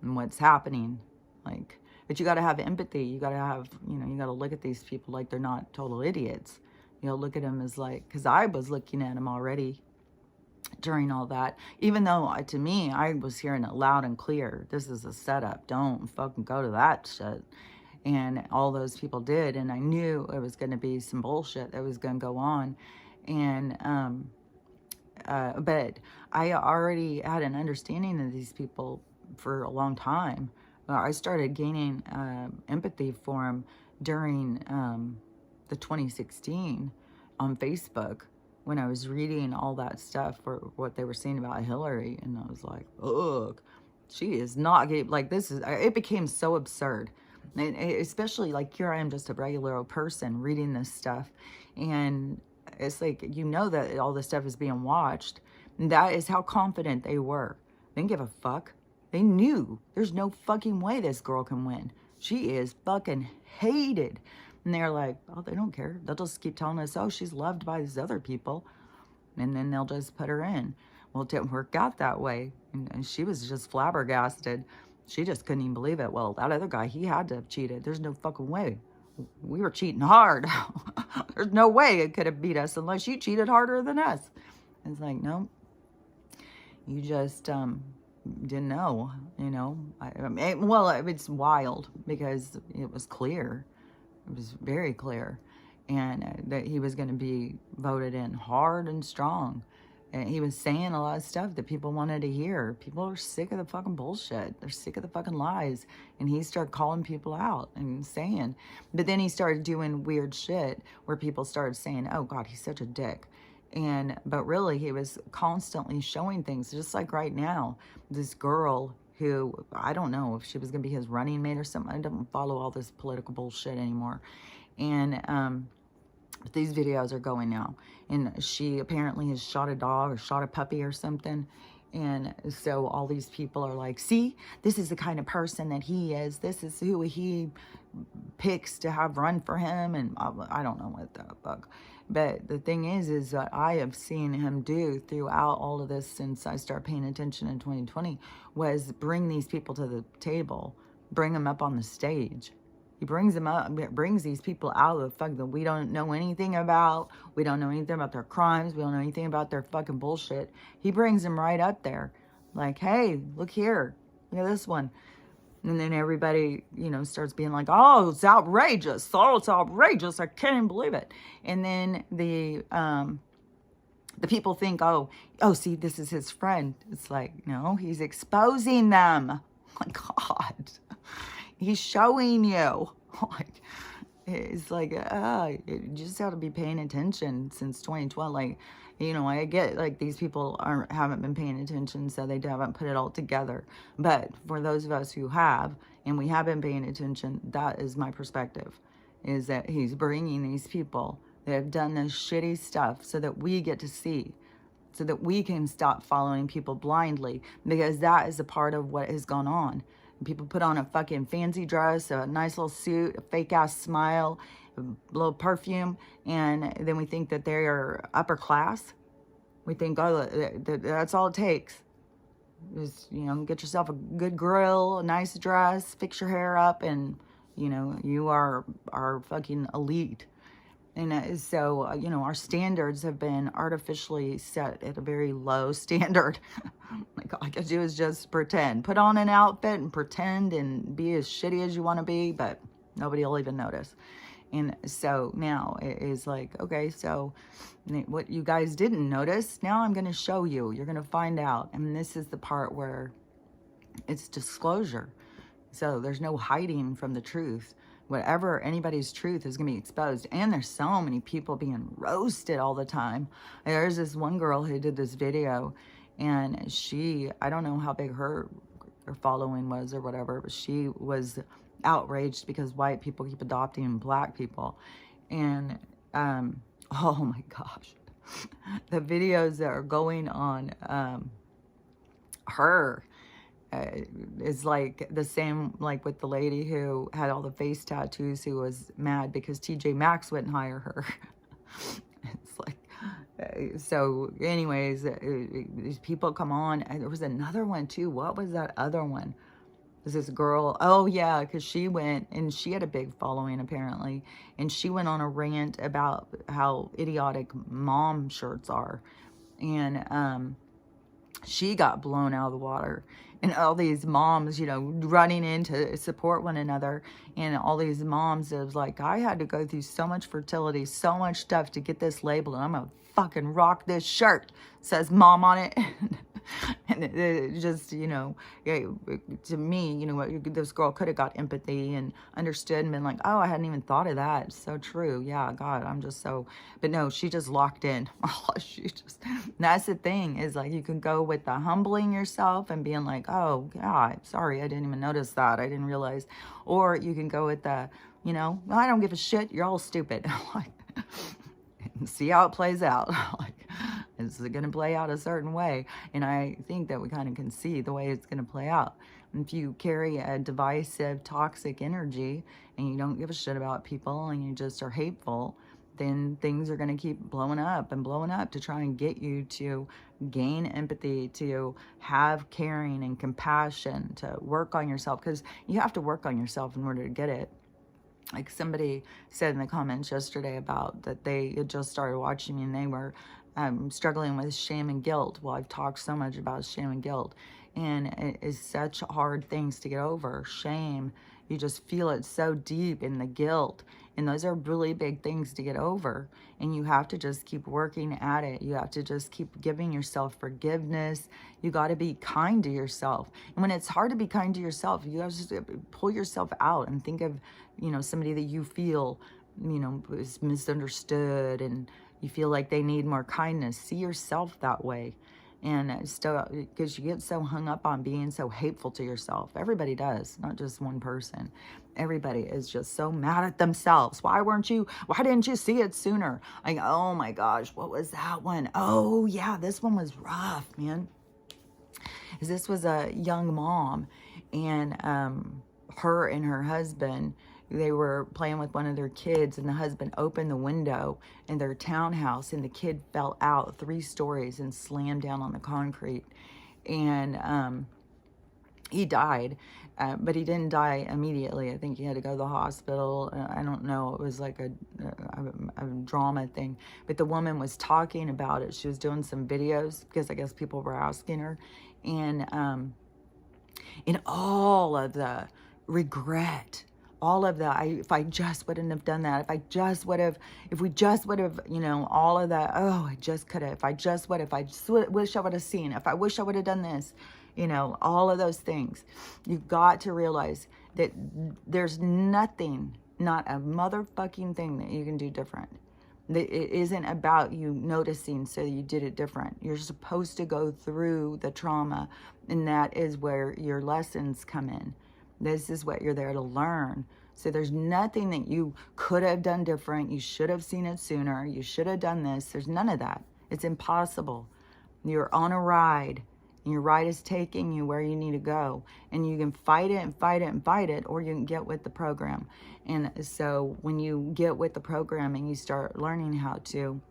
and what's happening. Like, but you got to have empathy. You got to have, you know, you got to look at these people like they're not total idiots. You know, look at them as like, because I was looking at them already during all that, even though to me, I was hearing it loud and clear. This is a setup. Don't fucking go to that shit. And all those people did. And I knew it was going to be some bullshit that was going to go on. And, but I already had an understanding of these people for a long time. I started gaining empathy for them during the 2016 on Facebook, when I was reading all that stuff for what they were saying about Hillary. And I was like, ugh, she is not getting, like, this is, it became so absurd. And especially, like, here I am, just a regular old person reading this stuff. And it's like, you know that all this stuff is being watched. And that is how confident they were. They didn't give a fuck. They knew there's no fucking way this girl can win. She is fucking hated. And they're like, oh, they don't care. They'll just keep telling us, oh, she's loved by these other people. And then they'll just put her in. Well, it didn't work out that way. And she was just flabbergasted. She just couldn't even believe it. Well, that other guy, he had to have cheated. There's no fucking way. We were cheating hard. There's no way it could have beat us unless you cheated harder than us. It's like, no. You just didn't know, you know. Well, it's wild because it was clear. It was very clear, and that he was going to be voted in hard and strong. And he was saying a lot of stuff that people wanted to hear. People are sick of the fucking bullshit. They're sick of the fucking lies. And he started calling people out and saying, but then he started doing weird shit where people started saying, oh God, he's such a dick. But really he was constantly showing things, just like right now, this girl who, I don't know if she was going to be his running mate or something. I don't follow all this political bullshit anymore. But these videos are going now, and she apparently has shot a dog or shot a puppy or something. And so all these people are like, see, this is the kind of person that he is. This is who he picks to have run for him. And I don't know what the fuck. But the thing is that I have seen him do throughout all of this since I started paying attention in 2020 was bring these people to the table, bring them up on the stage. He brings them up, brings these people out of the fuck that we don't know anything about. We don't know anything about their crimes. We don't know anything about their fucking bullshit. He brings them right up there. Like, hey, look here. Look at this one. And then everybody, starts being like, oh, it's outrageous. Oh, it's outrageous. I can't even believe it. And then the people think, oh, see, this is his friend. It's like, no, he's exposing them. Oh my God. He's showing you. Like, it's like, you just have to be paying attention since 2012. Like, I get like these people haven't been paying attention, so they haven't put it all together. But for those of us who have, and we have been paying attention, that is my perspective, is that he's bringing these people that have done this shitty stuff so that we get to see, so that we can stop following people blindly, because that is a part of what has gone on. People put on a fucking fancy dress, a nice little suit, a fake ass smile, a little perfume, and then we think that they are upper class. We think, oh, that's all it takes. Just, get yourself a good grill, a nice dress, fix your hair up, and, you are fucking elite. And so, our standards have been artificially set at a very low standard. Like, all I can do is just pretend. Put on an outfit and pretend and be as shitty as you want to be, but nobody will even notice. And so now it is like, okay, so what you guys didn't notice, now I'm going to show you. You're going to find out. And this is the part where it's disclosure. So there's no hiding from the truth. Whatever anybody's truth is going to be exposed. And there's so many people being roasted all the time. There's this one girl who did this video, and I don't know how big her following was or whatever, but she was outraged because white people keep adopting black people. And oh my gosh, the videos that are going on her is like the same, like with the lady who had all the face tattoos, who was mad because TJ Maxx wouldn't hire her. It's like, so anyways, these people come on. And there was another one too. What was that other one? There's this girl. Oh yeah, because she went, and she had a big following apparently, and she went on a rant about how idiotic mom shirts are. And she got blown out of the water. And all these moms, running in to support one another. And all these moms, it was like, I had to go through so much fertility, so much stuff to get this label. And I'm going to fucking rock this shirt. Says mom on it. And it just, to me, this girl could have got empathy and understood and been like, oh, I hadn't even thought of that. It's so true. Yeah, God, I'm just so, but no, she just locked in. That's the thing, is like, you can go with the humbling yourself and being like, oh, God, sorry, I didn't even notice that. I didn't realize. Or you can go with the, well, I don't give a shit. You're all stupid. Like, see how it plays out. Like, is it going to play out a certain way? And I think that we kind of can see the way it's going to play out. If you carry a divisive, toxic energy and you don't give a shit about people and you just are hateful, then things are going to keep blowing up and blowing up to try and get you to gain empathy, to have caring and compassion, to work on yourself, because you have to work on yourself in order to get it. Like somebody said in the comments yesterday about that they had just started watching me and they were struggling with shame and guilt. Well, I've talked so much about shame and guilt, and it is such hard things to get over. Shame You just feel it so deep in the guilt. And those are really big things to get over. And you have to just keep working at it. You have to just keep giving yourself forgiveness. You got to be kind to yourself. And when it's hard to be kind to yourself, you have to just pull yourself out and think of, somebody that you feel, is misunderstood and you feel like they need more kindness. See yourself that way. And still, because you get so hung up on being so hateful to yourself. Everybody does, not just one person. Everybody is just so mad at themselves. Why didn't you see it sooner? Like, oh my gosh, what was that one? Oh yeah, this one was rough, man. This was a young mom, and her and her husband, they were playing with one of their kids, and the husband opened the window in their townhouse, and the kid fell out 3 stories and slammed down on the concrete, and he died, but he didn't die immediately. I think he had to go to the hospital. I don't know. It was like a drama thing. But the woman was talking about it. She was doing some videos because I guess people were asking her, and in all of the regret, all of that, if I just wouldn't have done that, if we just would have, all of that, oh, I just could have, if I just would have, I just wish I would have seen, if I wish I would have done this, all of those things. You've got to realize that there's nothing, not a motherfucking thing that you can do different. It isn't about you noticing so you did it different. You're supposed to go through the trauma, and that is where your lessons come in. This is what you're there to learn. So there's nothing that you could have done different. You should have seen it sooner. You should have done this. There's none of that. It's impossible. You're on a ride, and your ride is taking you where you need to go. And you can fight it and fight it and fight it, or you can get with the program. And so when you get with the program and you start learning how to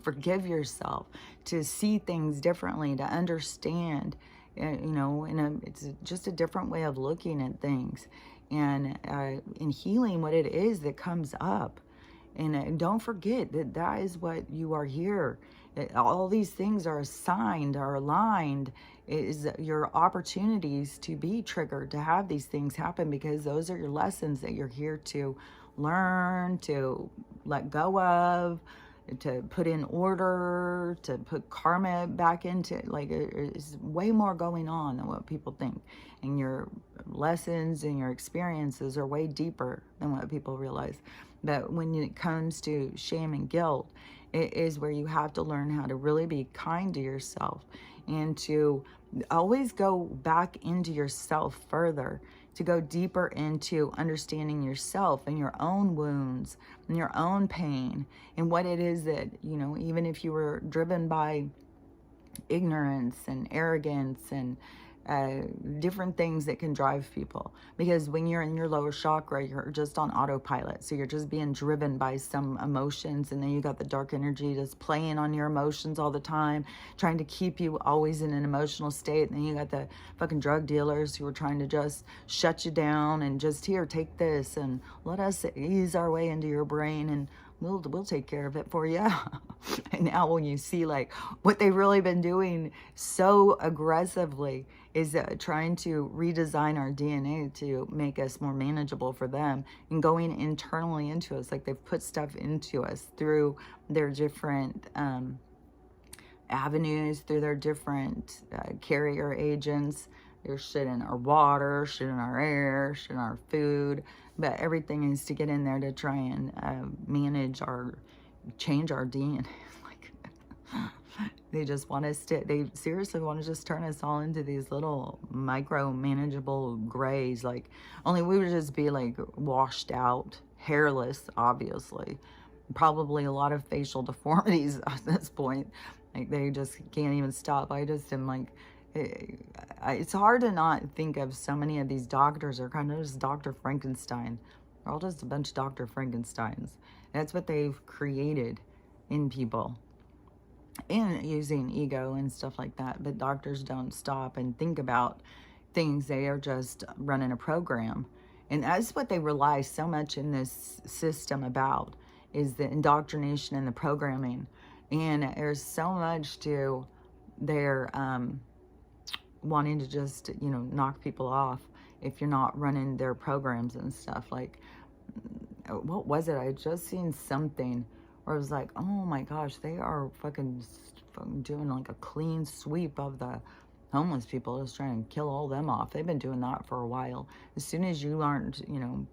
forgive yourself, to see things differently, to understand, it's just a different way of looking at things, and in healing what it is that comes up. And don't forget that is what you are here. All these things are assigned, are aligned, is your opportunities to be triggered, to have these things happen, because those are your lessons that you're here to learn, to let go of, to put in order, to put karma back into. Like, it's way more going on than what people think. And your lessons and your experiences are way deeper than what people realize. But when it comes to shame and guilt, it is where you have to learn how to really be kind to yourself, and to always go back into yourself further, to go deeper into understanding yourself and your own wounds and your own pain, and what it is that, even if you were driven by ignorance and arrogance and different things that can drive people. Because when you're in your lower chakra, you're just on autopilot. So you're just being driven by some emotions, and then you got the dark energy just playing on your emotions all the time, trying to keep you always in an emotional state. And then you got the fucking drug dealers who are trying to just shut you down and just, here, take this and let us ease our way into your brain, and we'll take care of it for you. And now when you see like what they've really been doing so aggressively is trying to redesign our DNA to make us more manageable for them, and going internally into us. Like, they've put stuff into us through their different avenues, through their different carrier agents. There's shit in our water, shit in our air, shit in our food, but everything is to get in there to try and change our DNA. Like, they just want us to, they seriously want to just turn us all into these little micro manageable grays. Like, only we would just be like washed out, hairless, obviously, probably a lot of facial deformities at this point. Like, they just can't even stop. I just am like, it's hard to not think of so many of these doctors are kind of just Dr. Frankenstein. They're all just a bunch of Dr. Frankensteins. That's what they've created in people, and using ego and stuff like that. But doctors don't stop and think about things. They are just running a program, and that's what they rely so much in this system about, is the indoctrination and the programming. And there's so much to their wanting to just, knock people off if you're not running their programs and stuff. Like, what was it? I had just seen something where it was like, oh my gosh, they are fucking doing like a clean sweep of the homeless people, just trying to kill all them off. They've been doing that for a while. As soon as you aren't, you know,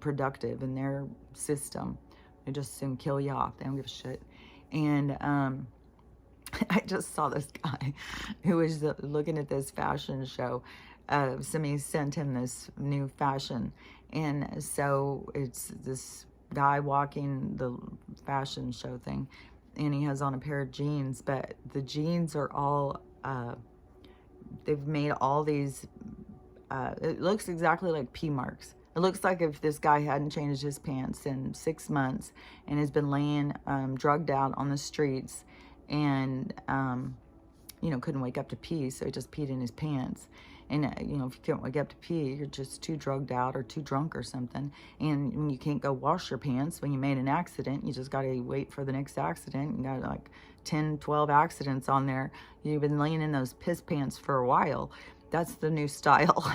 productive in their system, they just soon kill you off. They don't give a shit. And I just saw this guy who was looking at this fashion show. Somebody sent him this new fashion, and so it's this guy walking the fashion show thing, and he has on a pair of jeans, but the jeans are all they've made all these it looks exactly like P marks. It looks like if this guy hadn't changed his pants in 6 months and has been laying drugged out on the streets, and you know, couldn't wake up to pee, so he just peed in his pants. And you know, if you can't wake up to pee, you're just too drugged out or too drunk or something. And when you can't go wash your pants when you made an accident, you just gotta wait for the next accident. You got like 10, 12 accidents on there. You've been laying in those piss pants for a while. That's the new style.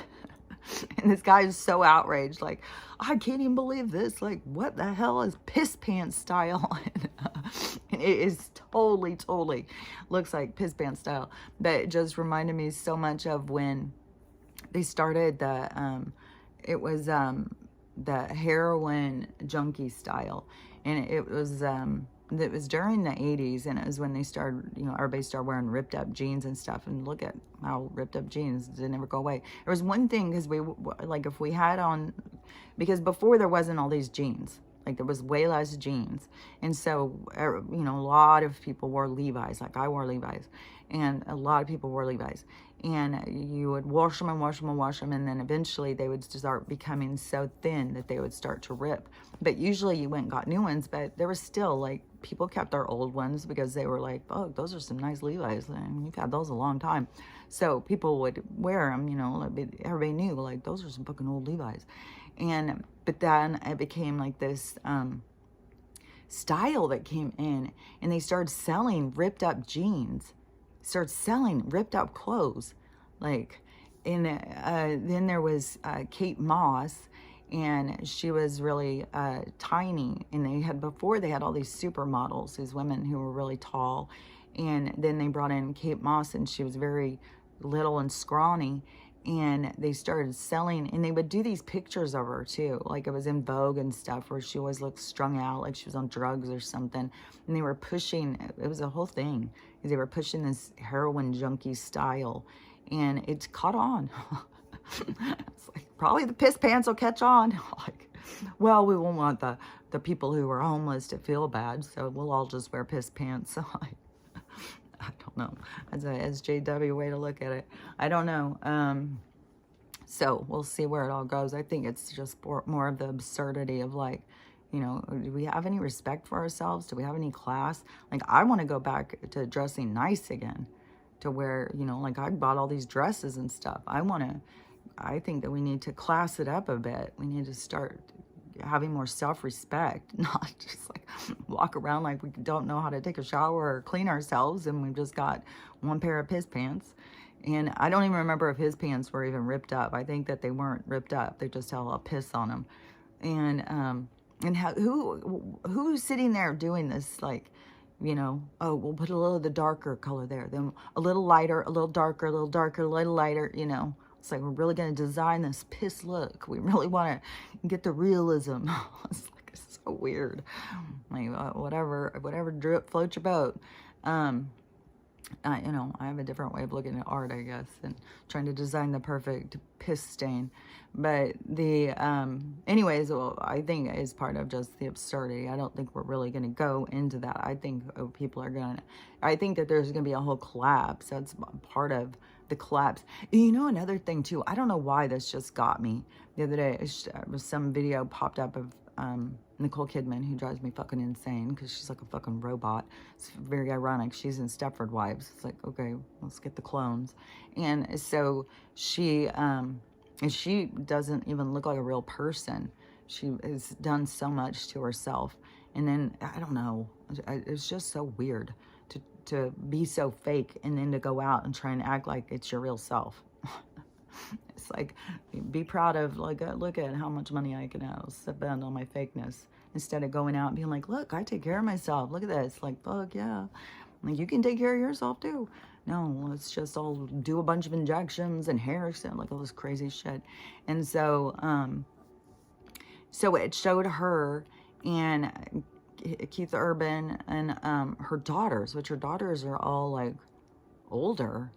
And this guy is so outraged, like, I can't even believe this. Like, what the hell is piss pants style? And it is totally looks like piss pants style. But it just reminded me so much of when they started the heroin junkie style. And it was during the 80s, and it was when they started, you know, everybody started wearing ripped up jeans and stuff. And look at how ripped up jeans did never go away. There was one thing, because we, like, if we had on, because before there wasn't all these jeans, like there was way less jeans. And so, you know, a lot of people wore Levi's, like I wore Levi's, and a lot of people wore Levi's. And you would wash them and wash them and wash them, and then eventually they would start becoming so thin that they would start to rip. But usually you went and got new ones, but there was still, like, people kept their old ones because they were like, oh, those are some nice Levi's. And you've had those a long time. So people would wear them, you know, everybody knew, like, those are some fucking old Levi's. And, but then it became like this style that came in, and they started selling ripped up jeans, started selling ripped up clothes. Like, and then there was Kate Moss, and she was really tiny, and they had all these supermodels, these women who were really tall, and then they brought in Kate Moss, and she was very little and scrawny, and they started selling, and they would do these pictures of her too, like it was in Vogue and stuff, where she always looked strung out, like she was on drugs or something. And they were pushing, it was a whole thing, they were pushing this heroin junkie style, and it's caught on. It's like, probably the piss pants will catch on. Like, well, we won't want the people who are homeless to feel bad, so we'll all just wear piss pants. Like, I don't know. That's a SJW way to look at it. I don't know. So we'll see where it all goes. I think it's just more of the absurdity of, like, you know, do we have any respect for ourselves? Do we have any class? Like, I want to go back to dressing nice again, to where, you know, like, I bought all these dresses and stuff. I think that we need to class it up a bit. We need to start having more self-respect, not just like walk around like we don't know how to take a shower or clean ourselves, and we've just got one pair of piss pants. And I don't even remember if his pants were even ripped up. I think that they weren't ripped up. They just had a lot of piss on them. And who's sitting there doing this, like, you know, oh, we'll put a little of the darker color there, then a little lighter, a little darker, a little darker, a little lighter, you know. It's like, we're really going to design this piss look. We really want to get the realism. It's like, it's so weird. Like, whatever drip floats your boat. You know, I have a different way of looking at art, I guess, and trying to design the perfect piss stain. But anyways, well, I think it is part of just the absurdity. I don't think we're really going to go into that. I think I think that there's going to be a whole collapse. That's part of the collapse. And you know, another thing too, I don't know why this just got me. The other day, some video popped up of Nicole Kidman, who drives me fucking insane because she's like a fucking robot. It's very ironic. She's in Stepford Wives. It's like, okay, let's get the clones. And so she doesn't even look like a real person. She has done so much to herself. And then, I don't know, it's just so weird to be so fake and then to go out and try and act like it's your real self. It's like, be proud of, like, look at how much money I can spend on my fakeness, instead of going out and being like, look, I take care of myself. Look at this. Like, fuck yeah. Like, you can take care of yourself too. No, let's just all do a bunch of injections and hair extension, like all this crazy shit. And so, so it showed her and Keith Urban and her daughters, which her daughters are all like older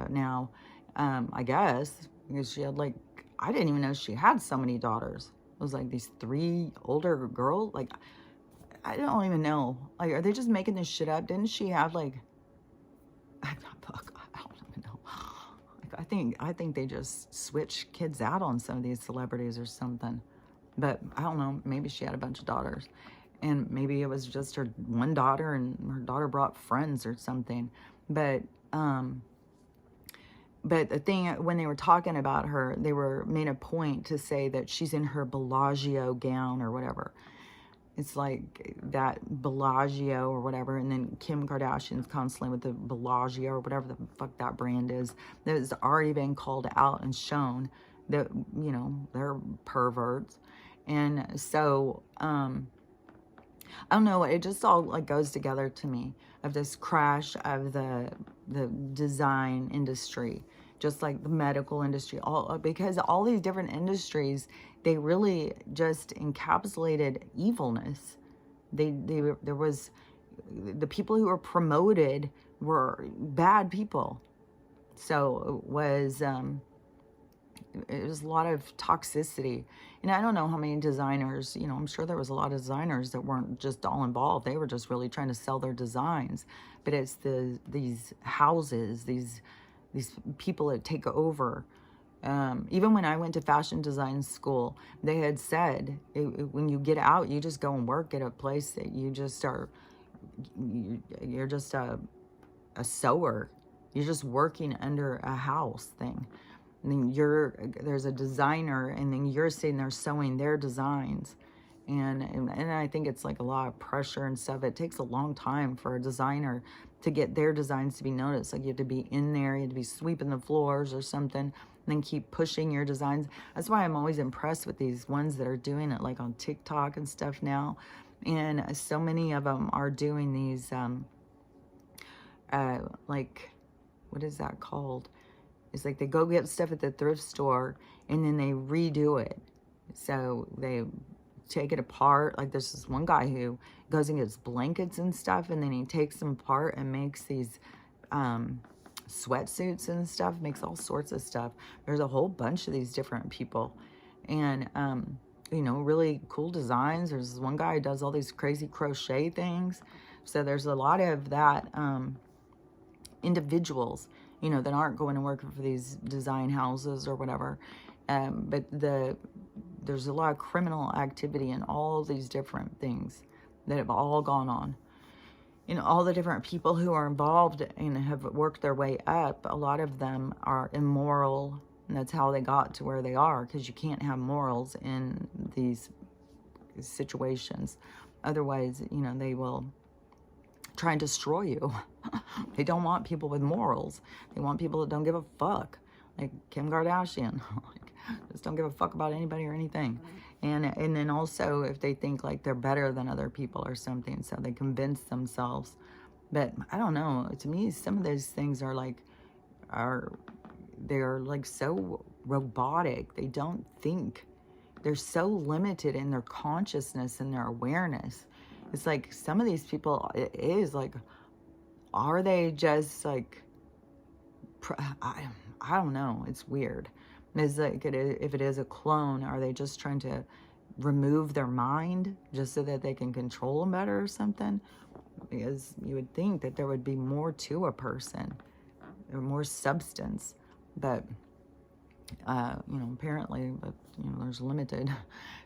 now, I guess, because she had like, I didn't even know she had so many daughters. It was like these 3 older girls. Like, I don't even know. Like, are they just making this shit up? Didn't she have like, fuck, I don't even know. Like, I think they just switch kids out on some of these celebrities or something. But I don't know. Maybe she had a bunch of daughters, and maybe it was just her one daughter, and her daughter brought friends or something. But the thing, when they were talking about her, they were made a point to say that she's in her Bellagio gown or whatever. It's like that Bellagio or whatever, and then Kim Kardashian's constantly with the Bellagio or whatever the fuck that brand is. That's already been called out and shown that, you know, they're perverts. And so, I don't know, it just all like goes together to me, of this crash of the design industry, just like the medical industry, all because all these different industries, they really just encapsulated evilness. There was, the people who were promoted were bad people. So it was a lot of toxicity. And I don't know how many designers, you know, I'm sure there was a lot of designers that weren't just all involved. They were just really trying to sell their designs. But it's these houses, these people that take over. Even when I went to fashion design school, they had said, when you get out, you just go and work at a place that you just are, you're just a sewer. You're just working under a house thing. And then there's a designer, and then you're sitting there sewing their designs. And I think it's like a lot of pressure and stuff. It takes a long time for a designer to get their designs to be noticed. Like, you have to be in there, you have to be sweeping the floors or something, and then keep pushing your designs. That's why I'm always impressed with these ones that are doing it, like on TikTok and stuff now. And so many of them are doing these, like, what is that called? It's like they go get stuff at the thrift store and then they redo it. So they take it apart. Like, there's this one guy who goes and gets blankets and stuff, and then he takes them apart and makes these sweatsuits and stuff, makes all sorts of stuff. There's a whole bunch of these different people, and you know, really cool designs. There's this one guy who does all these crazy crochet things. So there's a lot of that, individuals, you know, that aren't going to work for these design houses or whatever. But there's a lot of criminal activity in all these different things that have all gone on. You know, all the different people who are involved and have worked their way up, a lot of them are immoral, and that's how they got to where they are, because you can't have morals in these situations. Otherwise, you know, they will try and destroy you. They don't want people with morals. They want people that don't give a fuck, like Kim Kardashian. Like, just don't give a fuck about anybody or anything. And then also, if they think like they're better than other people or something, so they convince themselves. But I don't know, to me, some of those things are like, they're like so robotic. They don't think. They're so limited in their consciousness and their awareness. It's like some of these people, it is like, are they just like, I don't know. It's weird. It's like, if it is a clone, are they just trying to remove their mind just so that they can control them better or something? Because you would think that there would be more to a person, or more substance. But, you know, apparently, but, you know, there's limited.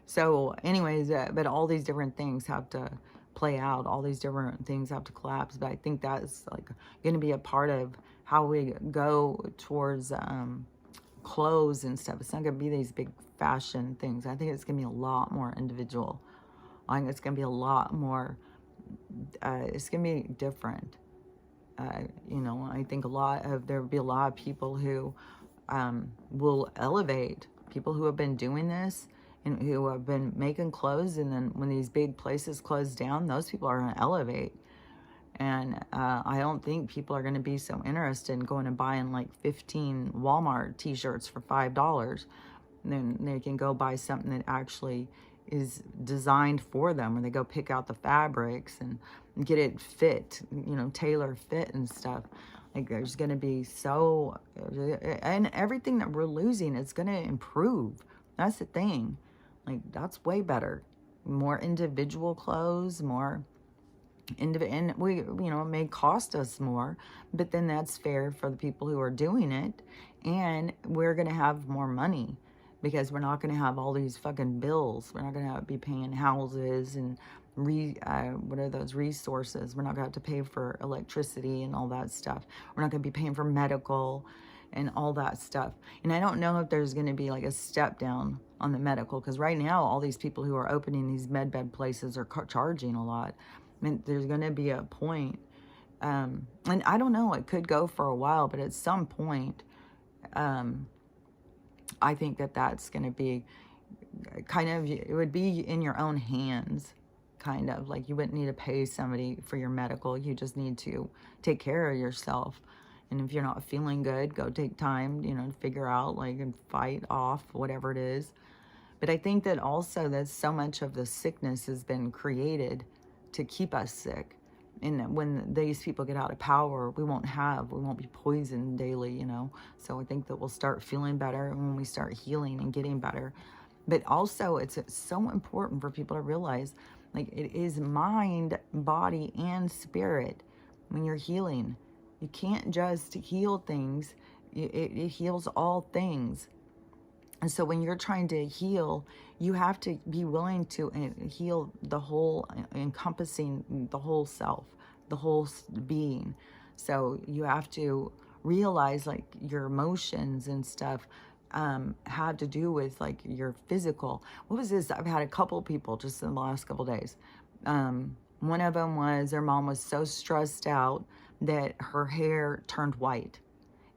So anyways, but all these different things have to play out. All these different things have to collapse. But I think that's like going to be a part of how we go towards clothes and stuff. It's not going to be these big fashion things. I think it's going to be a lot more individual. I think it's going to be a lot more, it's going to be different. You know, I think there'll be a lot of people who will elevate people who have been doing this and who have been making clothes. And then when these big places close down, those people are going to elevate. And I don't think people are going to be so interested in going and buying like 15 Walmart t-shirts for $5. Then they can go buy something that actually is designed for them, where they go pick out the fabrics and get it fit, tailor fit and stuff. Like there's going to be and everything that we're losing is going to improve. That's the thing. Like that's way better. More individual clothes, more and we, it may cost us more, but then that's fair for the people who are doing it. And we're going to have more money because we're not going to have all these fucking bills. We're not going to be paying houses and what are those resources? We're not going to have to pay for electricity and all that stuff. We're not going to be paying for medical and all that stuff. And I don't know if there's going to be like a step down on the medical, because right now all these people who are opening these med bed places are charging a lot. I mean, there's going to be a point, and I don't know, it could go for a while, but at some point, I think that that's going to be kind of, it would be in your own hands, kind of like you wouldn't need to pay somebody for your medical. You just need to take care of yourself. And if you're not feeling good, go take time, to figure out, like, and fight off whatever it is. But I think that also that so much of the sickness has been created to keep us sick. And when these people get out of power, we won't be poisoned daily, So I think that we'll start feeling better when we start healing and getting better. But also, it's so important for people to realize, like, it is mind, body, and spirit when you're healing. You can't just heal things. It heals all things. And so when you're trying to heal, you have to be willing to heal the whole, encompassing the whole self, the whole being. So you have to realize, like, your emotions and stuff had to do with, like, your physical. What was this? I've had a couple people just in the last couple days. One of them was their mom was so stressed out that her hair turned white.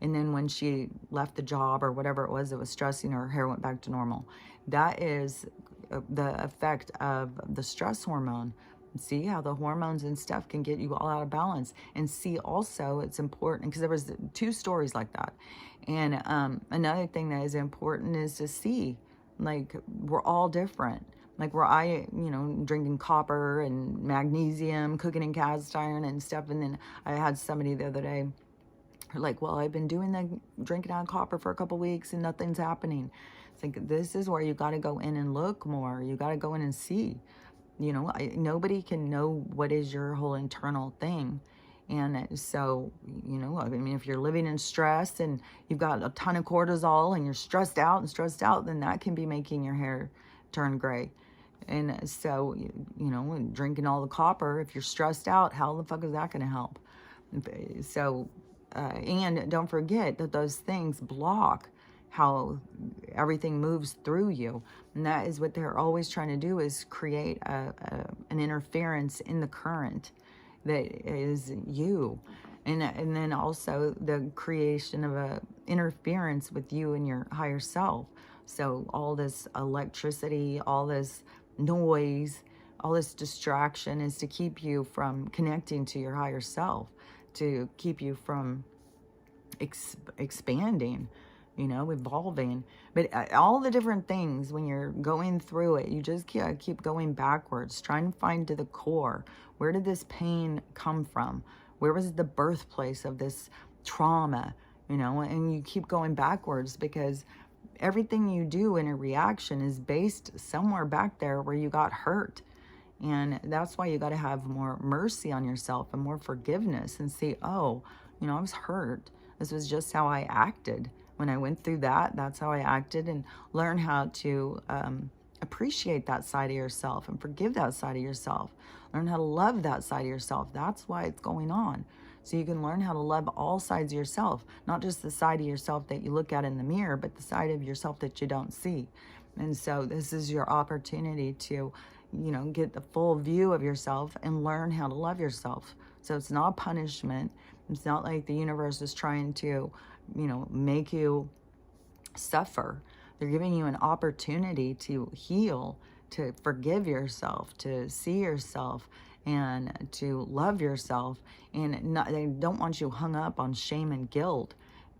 And then when she left the job or whatever it was that was stressing her, hair went back to normal. That is the effect of the stress hormone. See how the hormones and stuff can get you all out of balance. And see also, it's important, because there was 2 stories like that. And another thing that is important is to see, like, we're all different. Like, where I, drinking copper and magnesium, cooking in cast iron and stuff. And then I had somebody the other day, like, well, I've been drinking out copper for a couple weeks and nothing's happening. It's like, this is where you got to go in and look more. You got to go in and see. Nobody can know what is your whole internal thing. And so, I mean, if you're living in stress and you've got a ton of cortisol and you're stressed out, then that can be making your hair turn gray. And so, drinking all the copper, if you're stressed out, how the fuck is that going to help? So, and don't forget that those things block how everything moves through you. And that is what they're always trying to do, is create an interference in the current that is you. And then also the creation of a interference with you and your higher self. So all this electricity, all this noise, all this distraction is to keep you from connecting to your higher self, to keep you from expanding, evolving. But all the different things, when you're going through it, you just keep going backwards, trying to find to the core. Where did this pain come from? Where was the birthplace of this trauma? And you keep going backwards, because everything you do in a reaction is based somewhere back there where you got hurt. And that's why you got to have more mercy on yourself and more forgiveness, and see, oh, I was hurt. This was just how I acted. When I went through that, that's how I acted. And learn how to appreciate that side of yourself and forgive that side of yourself. Learn how to love that side of yourself. That's why it's going on. So you can learn how to love all sides of yourself, not just the side of yourself that you look at in the mirror, but the side of yourself that you don't see. And so this is your opportunity to, get the full view of yourself and learn how to love yourself. So it's not punishment. It's not like the universe is trying to, make you suffer. They're giving you an opportunity to heal, to forgive yourself, to see yourself, and to love yourself. And not, they don't want you hung up on shame and guilt.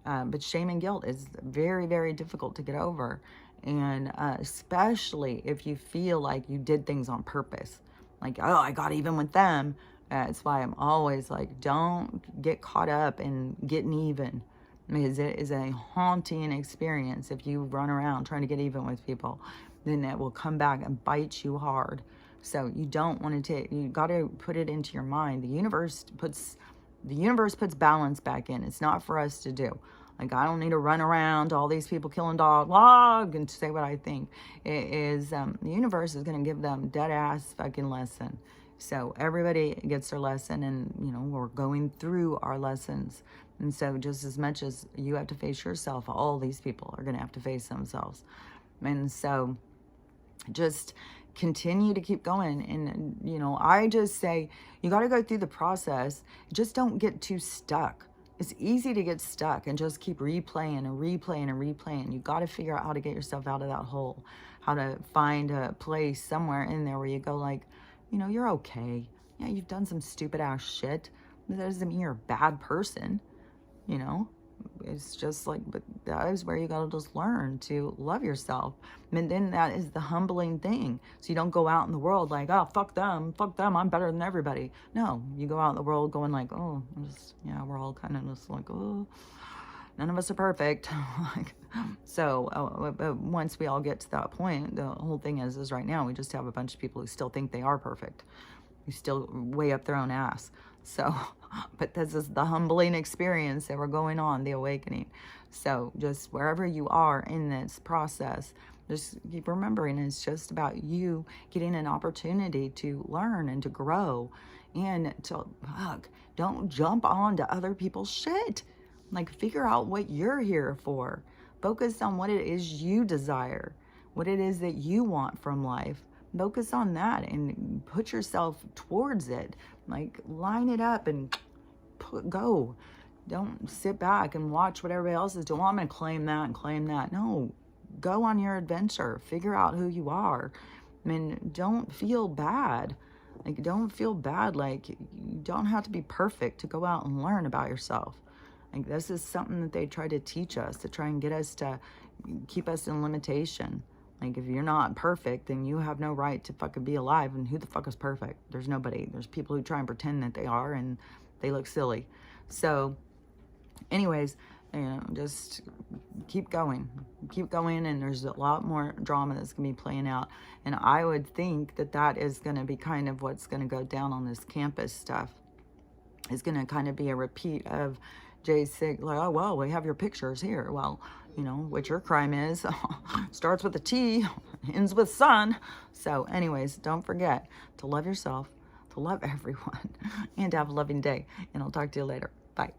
But shame and guilt is very, very difficult to get over. And especially if you feel like you did things on purpose. Like, oh, I got even with them. That's why I'm always like, don't get caught up in getting even. Because it is a haunting experience. If you run around trying to get even with people, then it will come back and bite you hard. So you don't want to take, you got to put it into your mind. The universe puts balance back in. It's not for us to do. Like, I don't need to run around to all these people killing dog and say what I think. It is, the universe is going to give them dead ass fucking lesson. So everybody gets their lesson, and, you know, we're going through our lessons. And so just as much as you have to face yourself, all these people are going to have to face themselves. And so just continue to keep going. And, you know, I just say you got to go through the process. Just don't get too stuck. It's easy to get stuck and just keep replaying and replaying and replaying. You got to figure out how to get yourself out of that hole, how to find a place somewhere in there where you go like, you know, you're okay. Yeah, you've done some stupid ass shit. That doesn't mean you're a bad person, you know? It's just like, but that is where you gotta just learn to love yourself. And then that is the humbling thing. So you don't go out in the world like, oh, fuck them, I'm better than everybody. No, you go out in the world going like, oh, we're all kind of just like, oh, none of us are perfect. So once we all get to that point, the whole thing is right now we just have a bunch of people who still think they are perfect, who still way up their own ass. So, but this is the humbling experience that we're going on, the awakening. So just wherever you are in this process, just keep remembering it's just about you getting an opportunity to learn and to grow, and to, don't jump on to other people's shit. Like, figure out what you're here for. Focus on what it is you desire, what it is that you want from life. Focus on that and put yourself towards it. Like, line it up and go. Don't sit back and watch what everybody else is doing. Oh, I'm going to claim that and claim that. No, go on your adventure. Figure out who you are. I mean, don't feel bad. Like, don't feel bad. Like, you don't have to be perfect to go out and learn about yourself. Like, this is something that they try to teach us, to try and get us to keep us in limitation. Like, if you're not perfect, then you have no right to fucking be alive. And who the fuck is perfect? There's nobody. There's people who try and pretend that they are, and they look silly. So anyways, you know, just keep going, and there's a lot more drama that's gonna be playing out. And I would think that that is gonna be kind of what's gonna go down on this campus stuff. It's gonna kind of be a repeat of J6, like, oh, well, we have your pictures here. Well, you know, what your crime is, starts with a T, ends with son. So anyways, don't forget to love yourself, to love everyone, and to have a loving day. And I'll talk to you later. Bye.